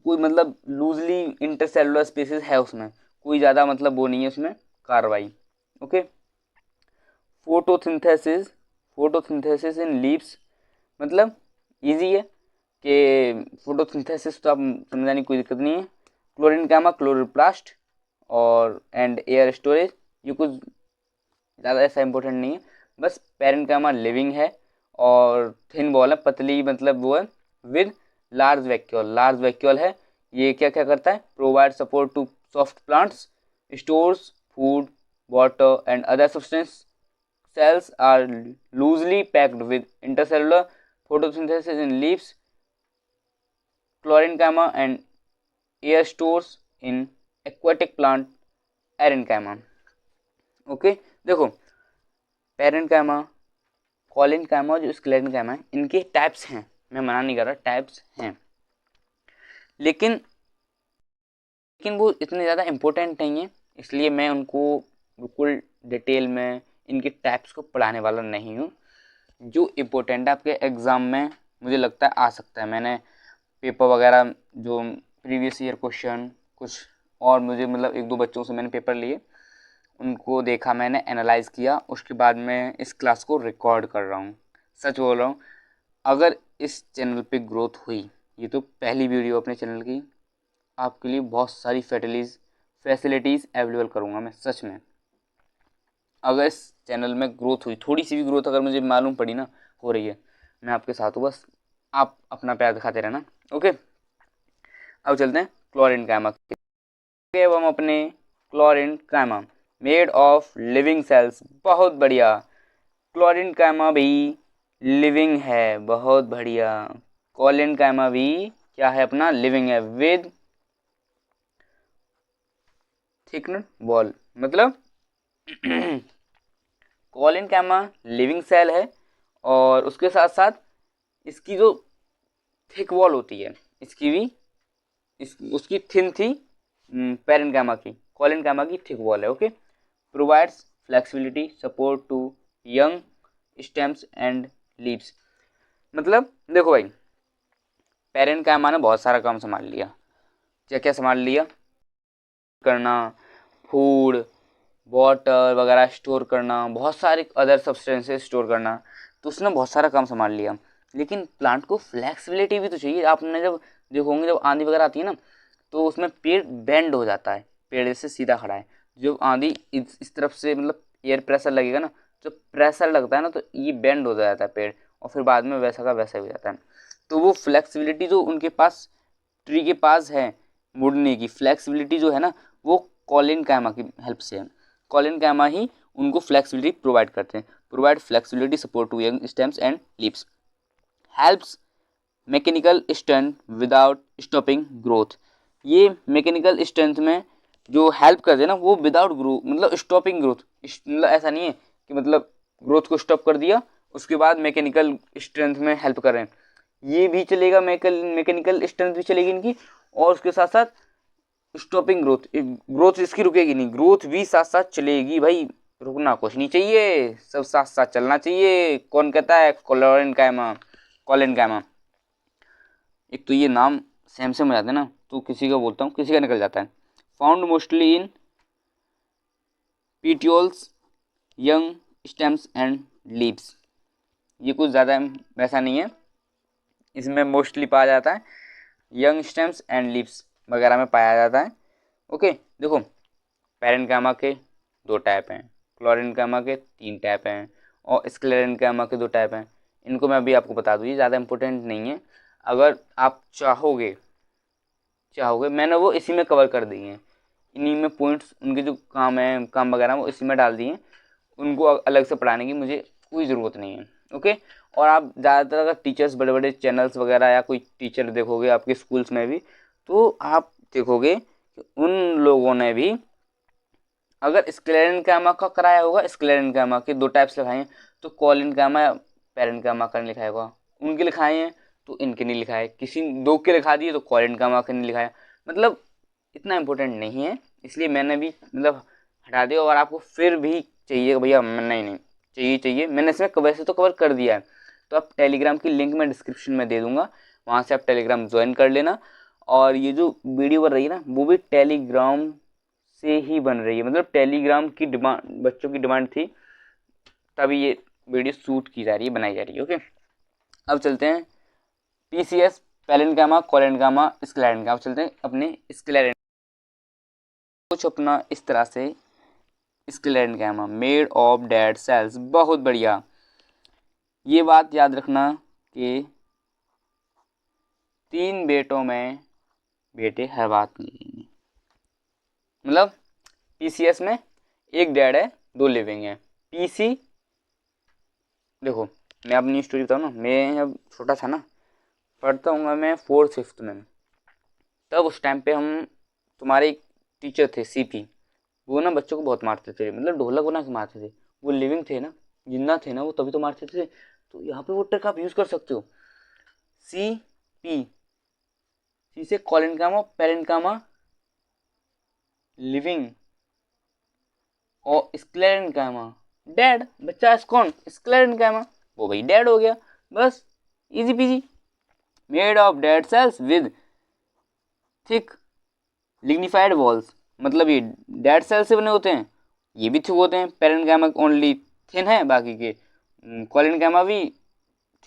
A: कोई मतलब लूजली इंटरसेलुलर स्पेसेस है उसमें, कोई ज़्यादा मतलब वो नहीं है उसमें कार्रवाई। Okay, photosynthesis, photosynthesis in leaves, मतलब इजी है कि फोटोसिंथेसिस तो आप समझाने की कोई दिक्कत नहीं है। क्लोरेन्काइमा क्लोरोप्लास्ट और एंड एयर स्टोरेज, ये कुछ ज़्यादा ऐसा इंपॉर्टेंट नहीं है, बस पैरेन्काइमा लिविंग है और थिन वॉल है, पतली मतलब वो है, with large vacuole, large vacuole है। ये क्या क्या करता है? Provide support to soft plants, stores food, water and other substance, cells are loosely packed with intercellular photosynthesis in leaves, chlorenchyma and air stores in aquatic plant parenchyma। Okay, देखो parenchyma, कोलिन्काइमा और जो sclerenchyma है, इनके types हैं, मैं मना नहीं कर रहा, टाइप्स हैं, लेकिन वो इतने ज़्यादा इम्पोर्टेंट नहीं है, इसलिए मैं उनको बिल्कुल डिटेल में इनके टाइप्स को पढ़ाने वाला नहीं हूँ। जो इम्पोर्टेंट है आपके एग्ज़ाम में मुझे लगता है आ सकता है, मैंने पेपर वगैरह जो प्रीवियस ईयर क्वेश्चन कुछ और मुझे मतलब 1-2 बच्चों से मैंने पेपर लिए, उनको देखा मैंने, एनालाइज किया, उसके बाद मैं इस क्लास को रिकॉर्ड कर रहा हूँ। सच बोल रहा हूँ, अगर इस चैनल पे ग्रोथ हुई, ये तो पहली वीडियो अपने चैनल की, आपके लिए बहुत सारी फैसिलिटीज़ अवेलेबल करूँगा मैं। सच में अगर इस चैनल में ग्रोथ हुई, थोड़ी सी भी ग्रोथ अगर मुझे मालूम पड़ी ना हो रही है, मैं आपके साथ हूँ, बस आप अपना प्यार दिखाते रहना। ओके, अब चलते हैं क्लोरीन कायमा के। अब हम अपने क्लोरीन कायमा मेड ऑफ लिविंग सेल्स, बहुत बढ़िया, क्लोरीन कायमा भी लिविंग है, बहुत बढ़िया। कॉलिन कायमा भी क्या है अपना, लिविंग है, विद थिकनेस वॉल, मतलब कॉलिन कायमा लिविंग सेल है और उसके साथ साथ इसकी जो थिक वॉल होती है, इसकी भी उसकी थिन थी पेरेन्काइमा की, कॉलिनकाइमा की थिक वॉल है। Okay, provides flexibility support to young stems and leaves. मतलब देखो भाई, पेरेन्काइमा ने बहुत सारा काम संभाल लिया। क्या क्या संभाल लिया, करना, फूड, वाटर वगैरह स्टोर करना, बहुत सारे अदर सब्सटेंसेस स्टोर करना, तो उसने बहुत सारा काम संभाल लिया। लेकिन प्लांट को फ्लेक्सिबिलिटी भी तो चाहिए। आपने जब देखोगे, जब आंधी वगैरह आती है ना, तो उसमें पेड़ बेंड हो जाता है, पेड़ जैसे सीधा खड़ा है। जब आंधी इस तरफ से मतलब एयर प्रेशर लगेगा ना, जब प्रेशर लगता है ना, तो ये बेंड हो जाता है पेड़, और फिर बाद में वैसा का वैसा हो जाता है। तो वो फ्लेक्सिबिलिटी जो उनके पास, ट्री के पास है, मुड़ने की फ्लेक्सिबिलिटी जो है ना, वो कॉलिन कायमा की हेल्प से है। कॉलिन कायमा ही उनको फ्लेक्सिबिलिटी प्रोवाइड करते हैं। Provide flexibility support to young stems and leaves, helps mechanical strength without stopping growth. ये मैकेनिकल स्ट्रेंथ में जो हेल्प करते हैं ना, वो विदाउट ग्रोथ मतलब स्टॉपिंग ग्रोथ, मतलब ऐसा नहीं है कि मतलब ग्रोथ को स्टॉप कर दिया उसके बाद मैकेनिकल स्ट्रेंथ में हेल्प कर रहे हैं। ये भी चलेगा, मैकेनिकल स्ट्रेंथ भी चलेगी इनकी, और उसके साथ साथ स्टॉपिंग ग्रोथ, ग्रोथ इसकी रुकेगी नहीं, ग्रोथ भी साथ साथ चलेगी भाई, रुकना कुछ नहीं चाहिए, सब साथ साथ चलना चाहिए। कौन कहता है, क्लोरीन कायमा, कॉलिन कायमा। एक तो ये नाम सेम सेम हो जाते हैं ना, तो किसी का बोलता हूँ किसी का निकल जाता है। Found mostly in petioles, young stems and leaves. ये कुछ ज़्यादा वैसा नहीं है, इसमें मोस्टली पाया जाता है, यंग स्टेम्स एंड लीव्स वगैरह में पाया जाता है। ओके, देखो पेरेन्काइमा के 2 टाइप हैं, क्लोरीनकाइमा के 3 टाइप हैं, और स्क्लेरेनकाइमा के 2 टाइप हैं। इनको मैं अभी आपको बता दूँ, ये ज़्यादा इंपॉर्टेंट नहीं है। अगर आप चाहोगे मैंने वो इसी में कवर कर दिए हैं, इन्हीं में पॉइंट्स, उनके जो काम है, काम वगैरह वो इसी में डाल दिए हैं। उनको अलग से पढ़ाने की मुझे कोई ज़रूरत नहीं है। ओके, और आप ज़्यादातर अगर टीचर्स, बड़े बड़े चैनल्स वगैरह या कोई टीचर देखोगे आपके स्कूल्स में भी, तो आप देखोगे कि उन लोगों ने भी अगर स्क्लेरेनकाइमा का कराया होगा, स्क्लेरेनकाइमा के 2 टाइप्स लिखाए हैं, तो कॉलिनकाइमा या पेरेन्काइमा का नहीं लिखाया होगा। उनके लिखाए हैं तो इनके नहीं लिखा है, किसी 2 के लिखा दिए तो कॉलिनकाइमा के नहीं लिखा है। मतलब इतना इम्पोर्टेंट नहीं है, इसलिए मैंने भी मतलब हटा दिया। और आपको फिर भी चाहिए भैया, नहीं चाहिए, मैंने इसमें वैसे तो कवर कर दिया है। तो आप टेलीग्राम की लिंक मैं डिस्क्रिप्शन में दे दूंगा, वहाँ से आप टेलीग्राम ज्वाइन कर लेना। और ये जो वीडियो बन रही है ना, वो भी टेलीग्राम से ही बन रही है, मतलब टेलीग्राम की डिमांड, बच्चों की डिमांड थी, तभी ये वीडियो शूट की जा रही है, बनाई जा रही है। ओके, अब चलते हैं पीसीएस, पेरेन्काइमा, कॉलिनकाइमा, स्क्लेरेनकाइमा। अब चलते हैं अपने स्क्लेरेन, कुछ अपना इस तरह से sclerenchyma made of dead cells, बहुत बढ़िया। ये बात याद रखना कि 3 बेटों में बेटे हर बात नहीं, मतलब पीसीएस में 1 डेड है, 2 लिविंग है। पीसी, देखो मैं अपनी स्टोरी बताऊँ ना, मैं जब छोटा था ना, पढ़ता हूँ मैं 4th 5th में, तब उस टाइम पे हम, तुम्हारे एक टीचर थे सीपी, वो ना बच्चों को बहुत मारते थे, मतलब ढोलक बना के मारते थे। वो लिविंग थे ना, जिंदा थे ना वो, तभी तो मारते थे। तो यहाँ पे वो ट्रिक आप यूज़ कर सकते हो, सी पी, सी से कॉलिनकाइमा, पेरेन्काइमा, लिविंग, और स्क्लेरेनकाइमा डेड। बच्चा कौन, स्क्लेरेनकाइमा, वो भाई डेड हो गया, बस easy PG. Made of dead cells with thick lignified walls, मतलब ये डेड सेल से बने होते हैं ये भी थिक होते हैं। पेरेन्काइमा ओनली थिन है, बाकी के कोलेनकाइमा भी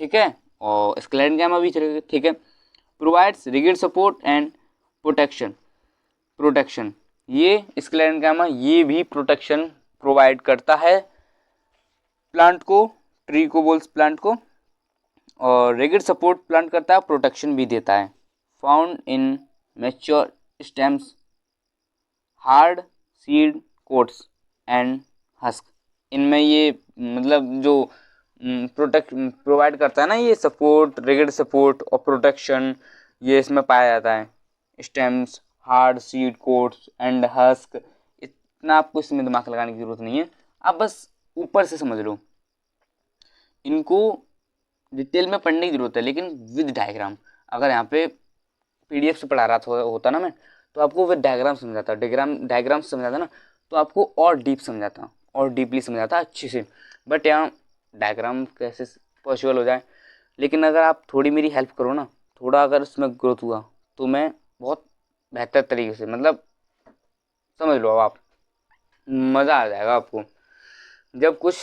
A: ठीक है और स्क्लेरेन्काइमा भी ठीक है। Provides rigid support and protection ये स्क्लेरेन्काइमा ये भी प्रोटेक्शन प्रोवाइड करता है प्लांट को, ट्री को बोल्स प्लांट को, और रिगिड सपोर्ट प्लांट करता है, प्रोटेक्शन भी देता है। Found in mature stems, hard seed quotes and husk. इनमें ये मतलब जो प्रोवाइड करता है ना ये सपोर्ट, रिगिड सपोर्ट और प्रोटेक्शन, ये इसमें पाया जाता है। Stems, hard seed quotes and husk, इतना आपको इसमें दिमाग लगाने की जरूरत नहीं है, आप बस ऊपर से समझ लो। इनको डिटेल में पढ़ने की जरूरत है लेकिन विद डायग्राम। अगर यहाँ पे पीडीएफ से पढ़ा रहा होता ना मैं, तो आपको विद डायग्राम समझाता, डायग्राम समझाता ना, तो आपको और डीप समझाता और डीपली समझाता अच्छे से। बट यहाँ डायग्राम कैसे पॉसिबल हो जाए, लेकिन अगर आप थोड़ी मेरी हेल्प करो ना, थोड़ा अगर उसमें ग्रोथ हुआ तो मैं बहुत बेहतर तरीके से, मतलब समझ लो आप, मज़ा आ जाएगा आपको। जब कुछ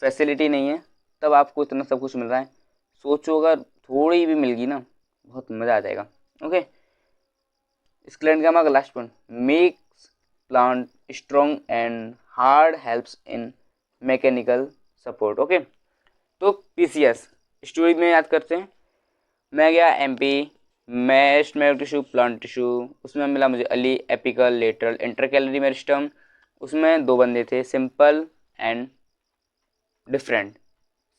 A: फैसिलिटी नहीं है तब आपको इतना सब कुछ मिल रहा है, सोचो अगर थोड़ी भी मिल गई ना, बहुत मज़ा आ जाएगा। ओके, स्क्लेरेन्काइमा का last point, makes plant strong and hard, helps in mechanical support. Okay, तो पीसीएस स्टोरी में याद करते हैं। मैं गया एमपी, मैस्ट मेरो टिश्यू प्लांट टिश्यू, उसमें मिला मुझे Ali apical lateral intercalary meristem. उसमें 2 बंदे थे, simple and different,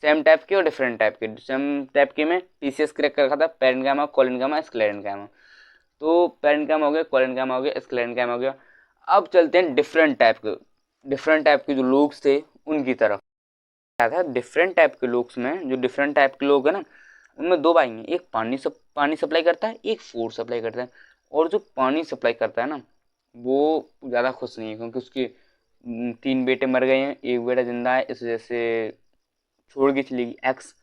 A: same type के और डिफरेंट टाइप के। सेम टाइप के में पीसीएस क्रैक कर रखा था, पेरेन्काइमा, कोलेनकाइमा, स्क्लेरेन्काइमा। तो पेरेन्काइमा हो गया, कोलेनकाइमा हो गया, स्क्लेरेन्काइमा हो गया। अब चलते हैं डिफरेंट टाइप के जो लोग थे उनकी तरफ। क्या था डिफरेंट टाइप के लोग में, जो डिफरेंट टाइप के लोग हैं ना, उनमें 2 भाई हैं, एक पानी सप्लाई करता है, एक फूड सप्लाई करता है। और जो पानी सप्लाई करता है ना, वो ज़्यादा खुश नहीं है क्योंकि उसके 3 बेटे मर गए हैं, एक बेटा जिंदा है, इस वजह से छोड़ के चलेगी एक्स।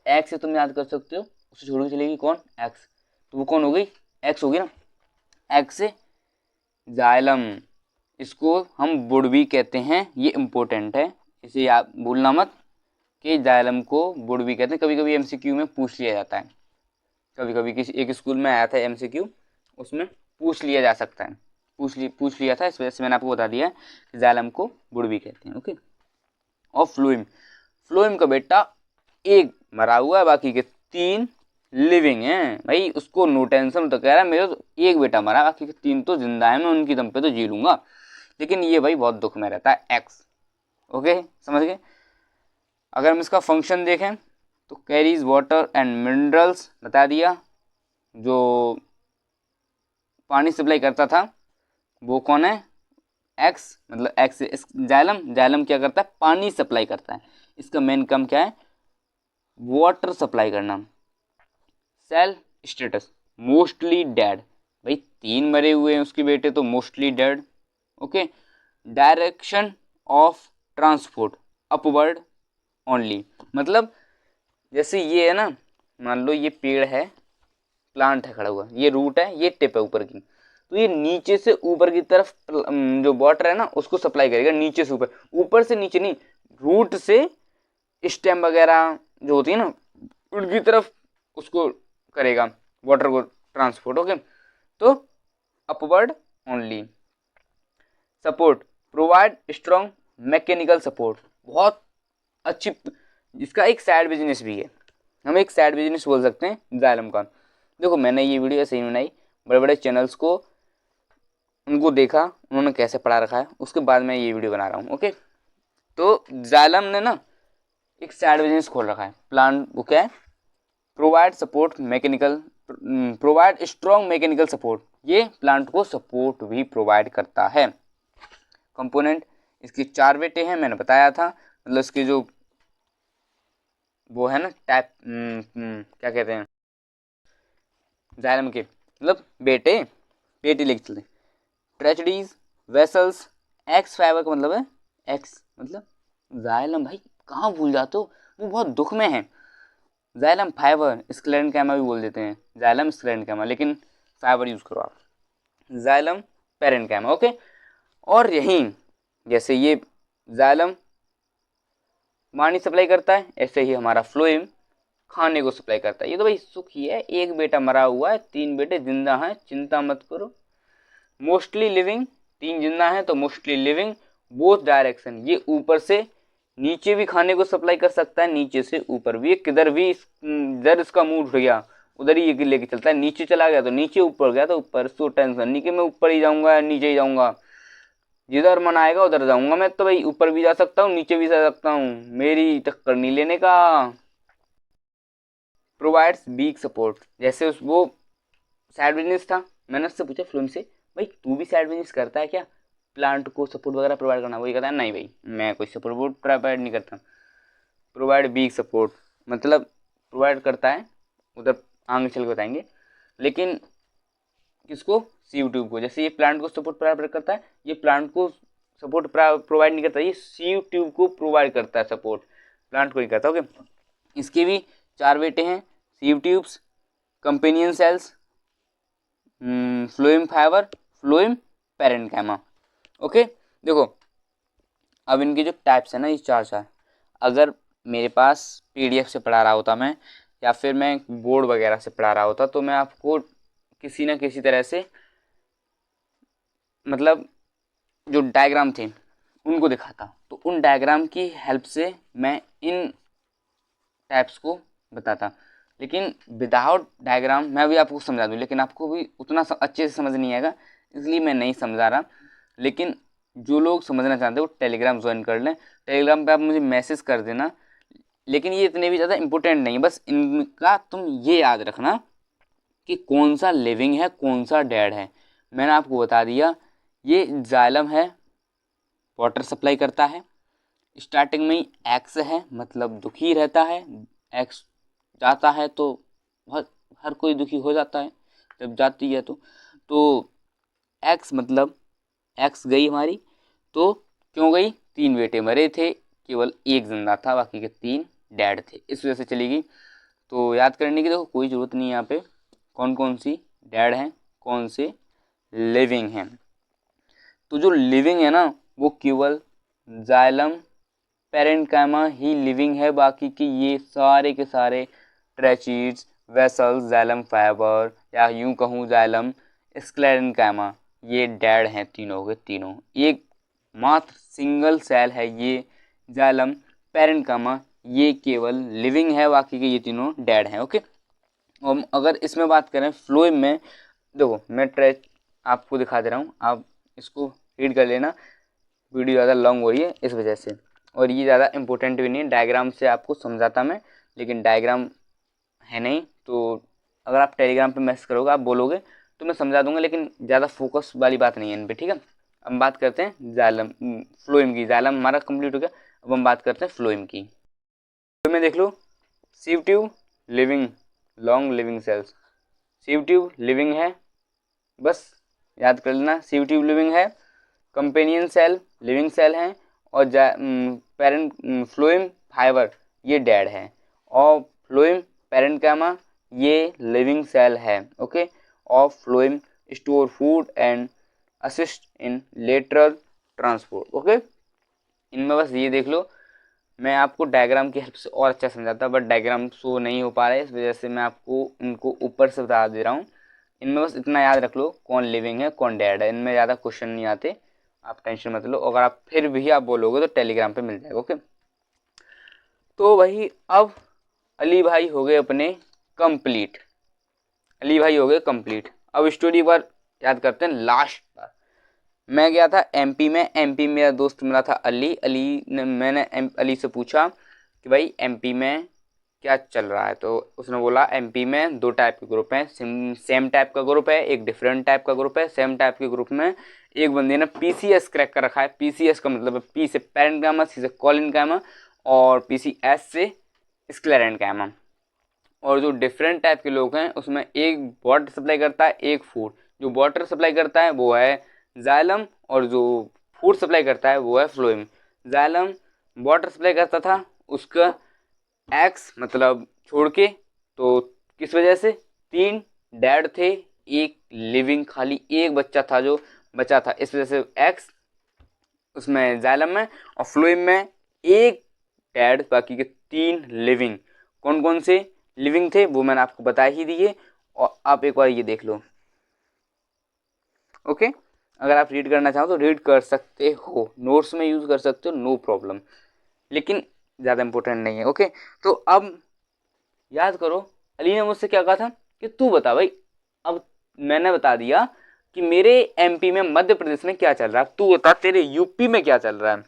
A: एक्स से तुम याद कर सकते हो, उसे छोड़ के चलेगी कौन, एक्स। तो वो कौन हो गई, एक्स होगी ना। एक्स से जाइलम, इसको हम वुड भी कहते हैं, ये इम्पोर्टेंट है, इसे याद भूलना मत कि जाइलम को वुड भी कहते हैं। कभी कभी एमसीक्यू में पूछ लिया जाता है, कभी कभी किसी एक स्कूल में आया था एमसीक्यू, उसमें पूछ लिया जा सकता है, पूछ लिया था, इस वजह से मैंने आपको बता दिया है कि जाइलम को वुड भी कहते हैं। ओके, और फ्लोएम का बेटा एक मरा हुआ है, बाकी के 3 लिविंग हैं भाई, उसको नो टेंशन। तो कह रहा है मेरा तो एक बेटा मरा, बाकी के 3 तो जिंदा है, मैं उनकी दम पे तो जी लूंगा। लेकिन ये भाई बहुत दुख में रहता है एक्स। ओके, समझ गए। अगर हम इसका फंक्शन देखें तो कैरीज वाटर एंड मिनरल्स बता दिया, जो पानी सप्लाई करता था वो कौन है, एक्स। मतलब एक्स जाइलम क्या करता है, पानी सप्लाई करता है, इसका मेन काम क्या है, वाटर सप्लाई करना। सेल स्टेटस मोस्टली डेड, भाई 3 मरे हुए हैं उसके बेटे, तो mostly dead. Okay, direction of transport upward only, मतलब जैसे ये है ना, मान लो ये पेड़ है, प्लांट है खड़ा हुआ, ये रूट है, ये टिप है ऊपर की, तो ये नीचे से ऊपर की तरफ जो वाटर है ना उसको सप्लाई करेगा, नीचे से ऊपर, ऊपर से नीचे नहीं, रूट से स्टेम वगैरह जो होती है ना उनकी तरफ उसको करेगा वाटर को ट्रांसपोर्ट। ओके, तो upward only. Support provide strong mechanical support, बहुत अच्छी। इसका एक साइड बिजनेस भी है, हम एक साइड बिजनेस बोल सकते हैं जाइलम का। देखो मैंने ये वीडियो ऐसे ही बनाई, बड़े बड़े चैनल्स को उनको देखा उन्होंने कैसे पढ़ा रखा है, उसके बाद मैं ये वीडियो बना रहा हूँ। ओके, तो जाइलम ने ना एक साइड बिजनेस खोल रखा है, प्लान वो क्या है, provide support mechanical, provide strong mechanical support, ये प्लांट को सपोर्ट भी प्रोवाइड करता है। कंपोनेंट इसके 4 बेटे हैं, मैंने बताया था, मतलब इसके जो वो है ना टाइप, क्या कहते हैं जाइलम के, मतलब बेटे लिख चलते, ट्रेचडीज, वेसल्स, एक्स फाइबर का मतलब है, एक्स मतलब जाइलम, भाई कहाँ भूल जाते हो, वो बहुत दुख में है। जाइलम फाइबर, स्क्लेरेन्काइमा भी बोल देते हैं, जाइलम स्क्लेरेन्काइमा, लेकिन फाइबर यूज करो आप, जाइलम पेरेन्काइमा। ओके, और यहीं जैसे ये जाइलम पानी सप्लाई करता है, ऐसे ही हमारा फ्लोएम खाने को सप्लाई करता है। ये तो भाई सुखी है, एक बेटा मरा हुआ है, 3 बेटे जिंदा हैं, चिंता मत करो। मोस्टली लिविंग, 3 जिंदा हैं तो मोस्टली लिविंग, बोथ डायरेक्शन, ये ऊपर से नीचे भी खाने को सप्लाई कर सकता है, नीचे से ऊपर भी, किधर भी इधर इसका मूड उठ गया उधर ही ये लेके चलता है, नीचे चला गया तो नीचे, ऊपर गया तो ऊपर, सो टेंशन नहीं कि मैं ऊपर ही जाऊंगा या नीचे ही जाऊंगा, जिधर मन आएगा उधर जाऊंगा मैं तो भाई, ऊपर भी जा सकता हूँ नीचे भी जा सकता हूँ, मेरी टक्कर नहीं लेने का। प्रोवाइड्स वीक सपोर्ट, जैसे उस वो साइड बिजनेस था, मैंने उससे पूछा फ्लोएम से, भाई तू भी साइड बिजनेस करता है क्या, प्लांट को सपोर्ट वगैरह प्रोवाइड करना, वही कहता है नहीं भाई मैं कोई सपोर्ट प्रोवाइड नहीं करता। प्रोवाइड वीक सपोर्ट मतलब प्रोवाइड करता है, उधर आगे चल के बताएंगे, लेकिन किसको, सीव ट्यूब को। जैसे ये प्लांट को सपोर्ट प्रोवाइड करता है, ये प्लांट को सपोर्ट प्रोवाइड नहीं करता, ये सीव ट्यूब को प्रोवाइड करता है सपोर्ट, प्लांट को नहीं करता। ओके, इसके भी 4 बेटे हैं, sieve tubes, companion cells, phloem fibre, phloem parenchyma. Okay, देखो अब इनके जो टाइप्स है ना, ये 4 अगर मेरे पास PDF से पढ़ा रहा होता मैं, या फिर मैं बोर्ड वगैरह से पढ़ा रहा होता, तो मैं आपको किसी ना किसी तरह से मतलब जो डायग्राम थे उनको दिखाता, तो उन डायग्राम की हेल्प से मैं इन टाइप्स को बताता। लेकिन विदाउट डायग्राम मैं भी आपको समझा दूँ, लेकिन आपको भी उतना अच्छे से समझ नहीं आएगा, इसलिए मैं नहीं समझा रहा। लेकिन जो लोग समझना चाहते हैं वो टेलीग्राम ज्वाइन कर लें, टेलीग्राम पे आप मुझे मैसेज कर देना। लेकिन ये इतने भी ज़्यादा इम्पोर्टेंट नहीं है, बस इनका तुम ये याद रखना कि कौन सा लिविंग है कौन सा डेड है। मैंने आपको बता दिया, ये जाइलम है, वाटर सप्लाई करता है, स्टार्टिंग में ही एक्स है मतलब दुखी रहता है, एक्स जाता है तो हर कोई दुखी हो जाता है जब जाती है तो एक्स मतलब एक्स गई हमारी, तो क्यों गई, 3 बेटे मरे थे, केवल एक जिंदा था, बाकी के 3 डैड थे, इस वजह से चली गई। तो याद करने की देखो कोई ज़रूरत नहीं है यहाँ पे, कौन कौन सी डैड हैं कौन से लिविंग हैं। तो जो लिविंग है ना वो केवल जाइलम पैरेन्काइमा ही लिविंग है, बाकी के ये सारे के सारे ट्रेचीड्स, वेसल्स, जाइलम फाइबर, या यूं कहूँ जाइलम स्क्लेरेन्काइमा, ये डेड हैं तीनों के तीनों। एक मात्र सिंगल सेल है ये जाइलम पैरेन्काइमा, ये केवल लिविंग है, बाकी के ये तीनों डेड हैं। ओके, और अगर इसमें बात करें फ्लोएम में, देखो मैं ट्रेच आपको दिखा दे रहा हूँ, आप इसको रीड कर लेना, वीडियो ज़्यादा लॉन्ग हो रही है इस वजह से, और ये ज़्यादा इंपॉर्टेंट भी नहीं है, डायग्राम से आपको समझाता मैं, लेकिन डायग्राम है नहीं, तो अगर आप टेलीग्राम पे मैसेज करोगे, आप बोलोगे तो मैं समझा दूंगा, लेकिन ज़्यादा फोकस वाली बात नहीं है इन पर, ठीक है। अब बात करते हैं जाइलम फ्लोएम की, जाइलम हमारा कंप्लीट हो गया, अब हम बात करते हैं फ्लोएम की। फ्लोएम में देख लो, sieve tube living, long living cells, sieve tube living है, बस याद कर लेना सीव ट्यूब लिविंग है, कंपेनियन सेल लिविंग सेल हैं, और पेरेंट फ्लोएम फाइबर ये डेड है, और फ्लोएम पैरेन्काइमा ये लिविंग सेल है। ओके, और phloem store food and assist in lateral transport. Okay, इनमें बस ये देख लो, मैं आपको डायग्राम की हेल्प से और अच्छा समझाता, बट डायग्राम शो नहीं हो पा रहा है, इस वजह से मैं आपको इनको ऊपर से बता दे रहा हूँ। इनमें बस इतना याद रख लो कौन लिविंग है कौन डेड है, इनमें ज़्यादा क्वेश्चन नहीं आते, आप टेंशन मत लो। अगर आप फिर भी आप बोलोगे तो टेलीग्राम पे मिल जाएगा। ओके, तो वही अब अली भाई हो गए अपने कंप्लीट, अली भाई हो गए कंप्लीट। अब स्टोरी पर याद करते हैं। लास्ट बार मैं गया था MP में, MP में मेरा दोस्त मिला था अली ने, मैंने अली से पूछा कि भाई MP में क्या चल रहा है, तो उसने बोला MP में 2 टाइप के ग्रुप हैं, सेम टाइप का ग्रुप है, एक डिफरेंट टाइप का ग्रुप है। सेम टाइप के ग्रुप में एक बंदे ने PCS क्रैक कर रखा है, PCS का मतलब है P से पैरेन्काइमा, C से कोलिन्काइमा, और PCS से स्क्लेरेन्काइमा। और जो डिफरेंट टाइप के लोग हैं उसमें एक वाटर सप्लाई करता है, एक फूड, जो वाटर सप्लाई करता है वो है जाइलम, और जो फूड सप्लाई करता है वो है फ्लोएम। जाइलम वाटर सप्लाई करता था, उसका एक्स मतलब छोड़ के, तो किस वजह से 3 डेड थे, एक लिविंग, खाली एक बच्चा था जो बचा था, इस वजह से एक्स उसमें जाइलम में, और फ्लोएम में एक डेड, बाकी के 3 लिविंग। कौन कौन से लिविंग थे वो मैंने आपको बता ही दिए, और आप एक बार ये देख लो। ओके, अगर आप रीड करना चाहो तो रीड कर सकते हो, नोट्स में यूज़ कर सकते हो, नो प्रॉब्लम, लेकिन ज़्यादा इंपॉर्टेंट नहीं है। ओके, तो अब याद करो, अली ने मुझसे क्या कहा था कि तू बता भाई। अब मैंने बता दिया कि मेरे एमपी में, मध्य प्रदेश में क्या चल रहा है, तू बता तेरे यूपी में क्या चल रहा है।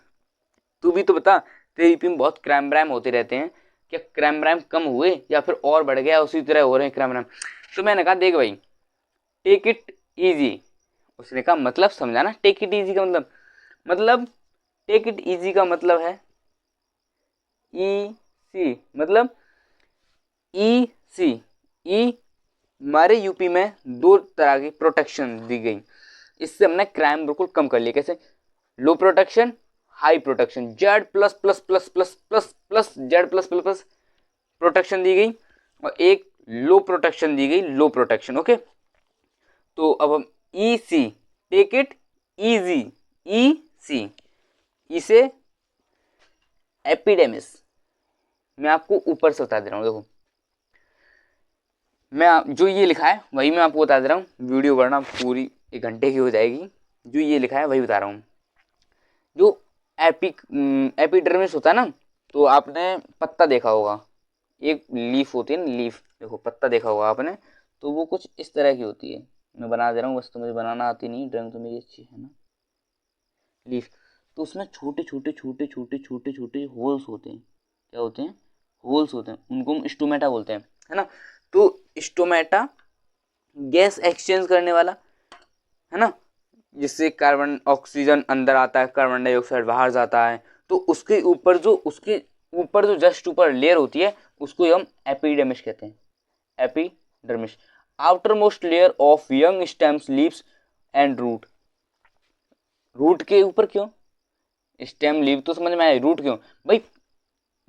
A: तू भी तो बता, तेरे यूपी में बहुत क्राइम ब्राइम होते रहते हैं, क्या क्राइम ब्राइम कम हुए या फिर और बढ़ गया, उसी तरह हो रहे हैं क्राइम ब्राइम। तो मैंने कहा देख भाई, टेक इट ईजी। उसने कहा मतलब समझाना, टेक इट ईजी का मतलब टेक इट ईजी का मतलब है ई सी, मतलब ई सी। ई हमारे यूपी में 2 तरह की प्रोटेक्शन दी गई, इससे हमने क्राइम बिल्कुल कम कर लिया। कैसे? Low protection, high protection, Z plus plus plus plus plus plus Z plus plus plus protection दी गई, और एक लो प्रोटेक्शन दी गई, लो प्रोटेक्शन। ओके, तो अब हम ई सी, टेक इट इजी, ई सी, इसे एपिडेमिस। मैं आपको ऊपर से बता दे रहा हूँ, देखो मैं जो ये लिखा है वही मैं आपको बता दे रहा हूँ, वीडियो करना पूरी 1 घंटे की हो जाएगी। जो ये लिखा है वही बता रहा हूँ। जो एपिडर्मिस होता है ना, तो आपने पत्ता देखा होगा, एक लीफ होती है ना, लीफ, देखो पत्ता देखा होगा आपने, तो वो कुछ इस तरह की होती है। मैं बना दे रहा हूँ, बस तो मुझे बनाना आती नहीं, ड्राइंग तो मेरी अच्छी है ना। लीफ, तो उसमें छोटे छोटे छोटे छोटे छोटे छोटे होल्स होते हैं। क्या होते हैं? होल्स होते हैं, उनको हम स्टोमेटा बोलते हैं, है ना। तो स्टोमेटा गैस एक्सचेंज करने वाला, है ना, जिससे कार्बन ऑक्सीजन अंदर आता है, कार्बन डाइऑक्साइड बाहर जाता है। तो उसके ऊपर जो जस्ट ऊपर लेयर होती है, उसको हम एपिडर्मिस कहते हैं, epidermis. Outermost layer of young stems, leaves and root. Root के ऊपर क्यों? स्टेम लीव तो समझ में आया, रूट क्यों भाई?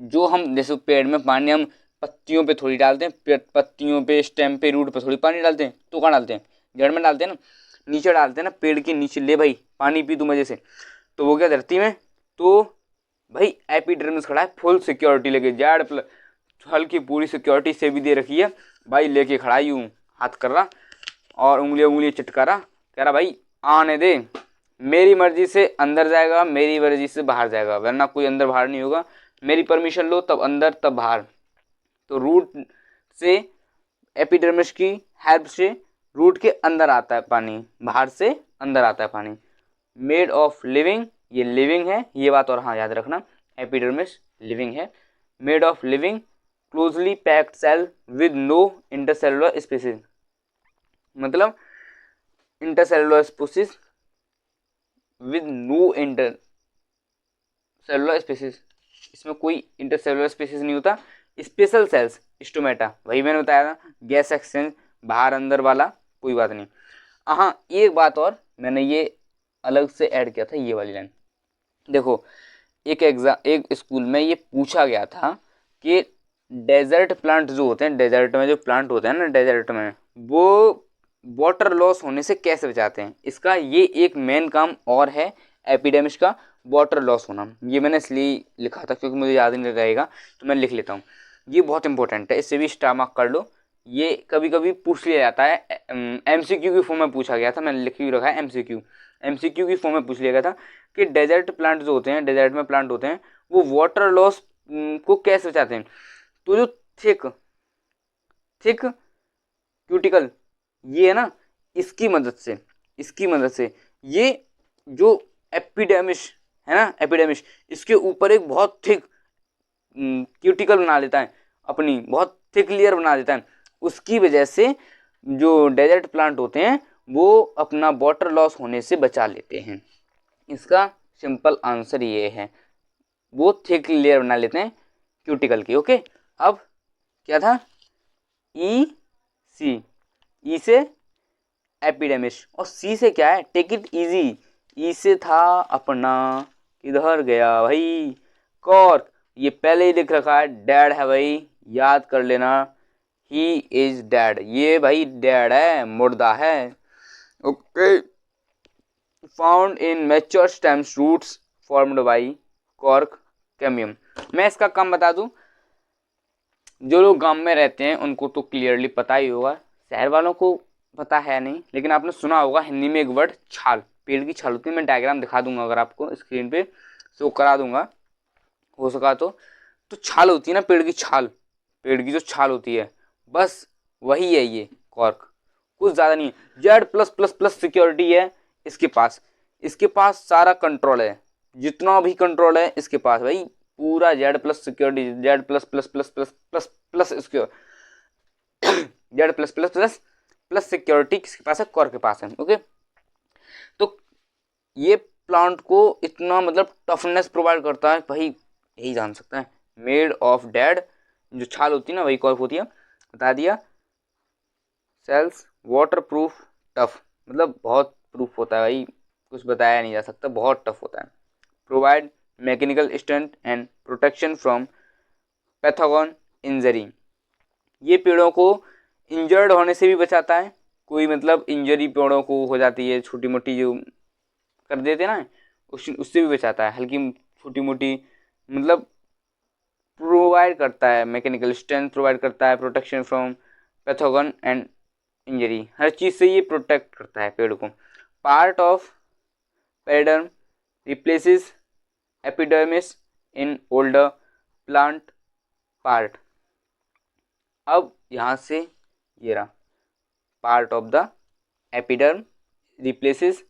A: जो हम जैसे पेड़ में पानी हम पत्तियों पे थोड़ी डालते हैं, पत्तियों पे, स्टेम पे, रूट पे थोड़ी पानी डालते हैं, तो कहाँ डालते हैं? जड़ में डालते हैं ना, नीचे डालते हैं ना, पेड़ के नीचे। ले भाई पानी पी तू मजे से, तो वो क्या धरती में। तो भाई एपिडर्मिस खड़ा है फुल सिक्योरिटी लेके, जड़ प्लस हल्की पूरी सिक्योरिटी से भी दे रखी है भाई, लेके खड़ा ही हूँ, हाथ कर रहा और उंगली चिटका रहा, कह रहा भाई आने दे, मेरी मर्जी से अंदर जाएगा, मेरी मर्जी से बाहर जाएगा, वरना कोई अंदर बाहर नहीं होगा। मेरी परमिशन लो तब अंदर तब बाहर। तो रूट से, एपिडर्मिस की हेल्प से रूट के अंदर आता है पानी, बाहर से अंदर आता है पानी। मेड ऑफ लिविंग, ये लिविंग है, ये बात और हाँ याद रखना, एपिडर्मिस लिविंग है। Made of living closely packed cell with no intercellular spaces, मतलब intercellular spaces with no intercellular spaces, इसमें कोई इंटरसेलुलर स्पेसिस नहीं होता। स्पेशल सेल्स, स्टोमेटा, वही मैंने बताया था, गैस एक्सचेंज बाहर अंदर वाला, कोई बात नहीं। हाँ एक बात और मैंने ये अलग से ऐड किया था, ये वाली लाइन देखो। एक स्कूल में ये पूछा गया था कि डेजर्ट प्लांट जो होते हैं, डेजर्ट में जो प्लांट होते हैं ना, डेजर्ट में वो वाटर लॉस होने से कैसे बचाते हैं। इसका ये एक मेन काम और है एपिडेमिस का, वाटर लॉस होना। ये मैंने इसलिए लिखा था क्योंकि मुझे याद नहीं रहेगा, तो मैं लिख लेता हूँ। ये बहुत इंपॉर्टेंट है, इससे भी स्टार मार्क कर लो। ये कभी कभी पूछ लिया जाता है, एमसीक्यू की फॉर्म में पूछा गया था, मैंने लिख भी रखा है एमसीक्यू की फॉर्म में पूछ लिया गया था कि डेजर्ट प्लांट जो होते हैं, डेजर्ट में प्लांट होते हैं, वो वाटर लॉस को कैसे बचाते हैं। तो जो थिक क्यूटिकल ये है ना, इसकी मदद से ये जो एपिडेमिस है ना, एपिडेमिस इसके ऊपर एक बहुत थिक क्यूटिकल बना लेता है, अपनी बहुत थिक लेयर बना देता है। उसकी वजह से जो डेजर्ट प्लांट होते हैं वो अपना वाटर लॉस होने से बचा लेते हैं। इसका सिंपल आंसर ये है, वो थिक लेयर बना लेते हैं क्यूटिकल की। ओके, अब क्या था? ई सी, ई से एपिडेमिस, और सी से क्या है? Take it easy. ई से था अपना, किधर गया भाई? कॉर्क, ये पहले ही लिख रखा है, डैड है भाई, याद कर लेना, ही इज डैड, ये भाई डैड है, मुर्दा है। Okay, found in mature stems, roots formed by cork cambium. मैं इसका काम बता दूं, जो लोग गांव में रहते हैं उनको तो क्लियरली पता ही होगा, शहर वालों को पता है नहीं, लेकिन आपने सुना होगा हिंदी में एक वर्ड छाल, पेड़ की छाल होती है। मैं डायग्राम दिखा दूंगा, अगर आपको स्क्रीन पे शो करा दूंगा हो सका तो छाल होती है ना, पेड़ की छाल, पेड़ की जो छाल होती है, बस वही है ये कॉर्क, कुछ ज़्यादा नहीं है। Z plus plus plus security है इसके पास सारा कंट्रोल है, जितना भी कंट्रोल है इसके पास भाई, पूरा Z plus security, Z plus plus plus plus plus plus इसके Z plus plus plus plus security किसके पास है? कॉर्क के पास है। ओके, तो ये प्लांट को इतना मतलब टफनेस प्रोवाइड करता है भाई, यही जान सकता है। मेड ऑफ डेड, जो छाल होती है ना वही कॉर्क होती है, बता दिया। सेल्स वाटर प्रूफ टफ, मतलब बहुत प्रूफ होता है भाई, कुछ बताया नहीं जा सकता, बहुत टफ होता है। Provide mechanical strength and protection from पैथोगन injury, ये पेड़ों को इंजर्ड होने से भी बचाता है। कोई मतलब इंजरी पेड़ों को हो जाती है, छोटी मोटी जो कर देते ना, उससे भी बचाता है, हल्की छोटी मोटी, मतलब प्रोवाइड करता है मैकेनिकल स्ट्रेंथ, प्रोवाइड करता है प्रोटेक्शन फ्रॉम पैथोगन एंड इंजरी, हर चीज़ से ये प्रोटेक्ट करता है पेड़ को। Part of periderm replaces epidermis in older plant part. अब यहाँ से ये रहा, part of the epiderm replaces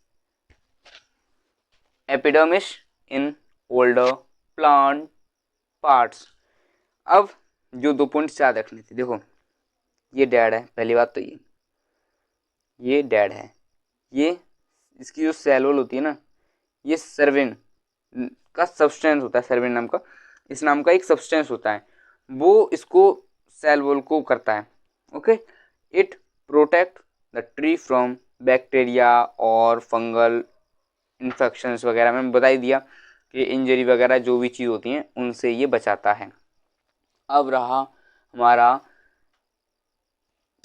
A: epidermis in older plant parts. अब जो 2 पॉइंट्स याद रखने थे, देखो ये डेड है, पहली बात तो ये डेड है, ये इसकी जो सेल वॉल होती है ना, ये सर्विन का सब्सटेंस होता है, सर्विन नाम का, इस नाम का एक सब्सटेंस होता है, वो इसको सेल वॉल को करता है। Okay, it protect the tree from bacteria और फंगल इन्फेक्शंस वगैरह, मैंने बता ही दिया कि इंजरी वगैरह जो भी चीज़ होती हैं उनसे ये बचाता है। अब रहा हमारा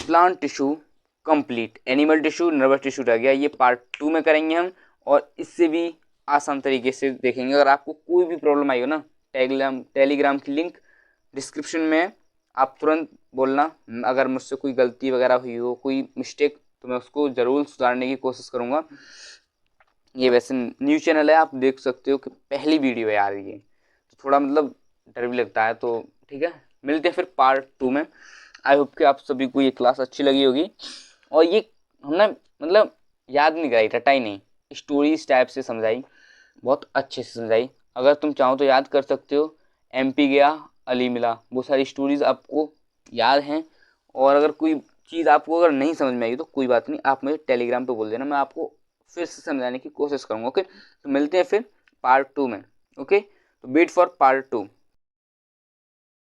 A: plant tissue complete, animal tissue, nervous tissue रह गया, ये पार्ट 2 में करेंगे हम, और इससे भी आसान तरीके से देखेंगे। अगर आपको कोई भी प्रॉब्लम आई हो ना, टेलीग्राम की लिंक डिस्क्रिप्शन में, आप तुरंत बोलना, अगर मुझसे कोई गलती वगैरह हुई हो, कोई मिस्टेक, तो मैं उसको ज़रूर सुधारने की कोशिश करूँगा। ये वैसे न्यू चैनल है, आप देख सकते हो कि पहली वीडियो है यार ये, तो थोड़ा मतलब डर भी लगता है, तो ठीक है, मिलते हैं फिर पार्ट 2 में। आई होप कि आप सभी को ये क्लास अच्छी लगी होगी, और ये हमने मतलब याद नहीं कराई, रटाई नहीं, स्टोरीज टाइप से समझाई, बहुत अच्छे से समझाई। अगर तुम चाहो तो याद कर सकते हो, MP गया अली मिला, वो सारी स्टोरीज आपको याद हैं। और अगर कोई चीज़ आपको अगर नहीं समझ में आई तो कोई बात नहीं, आप मुझे टेलीग्राम पे बोल देना, मैं आपको फिर से समझाने की कोशिश करूँगा। ओके, तो मिलते हैं फिर पार्ट 2 में। ओके, तो वेट फॉर पार्ट 2।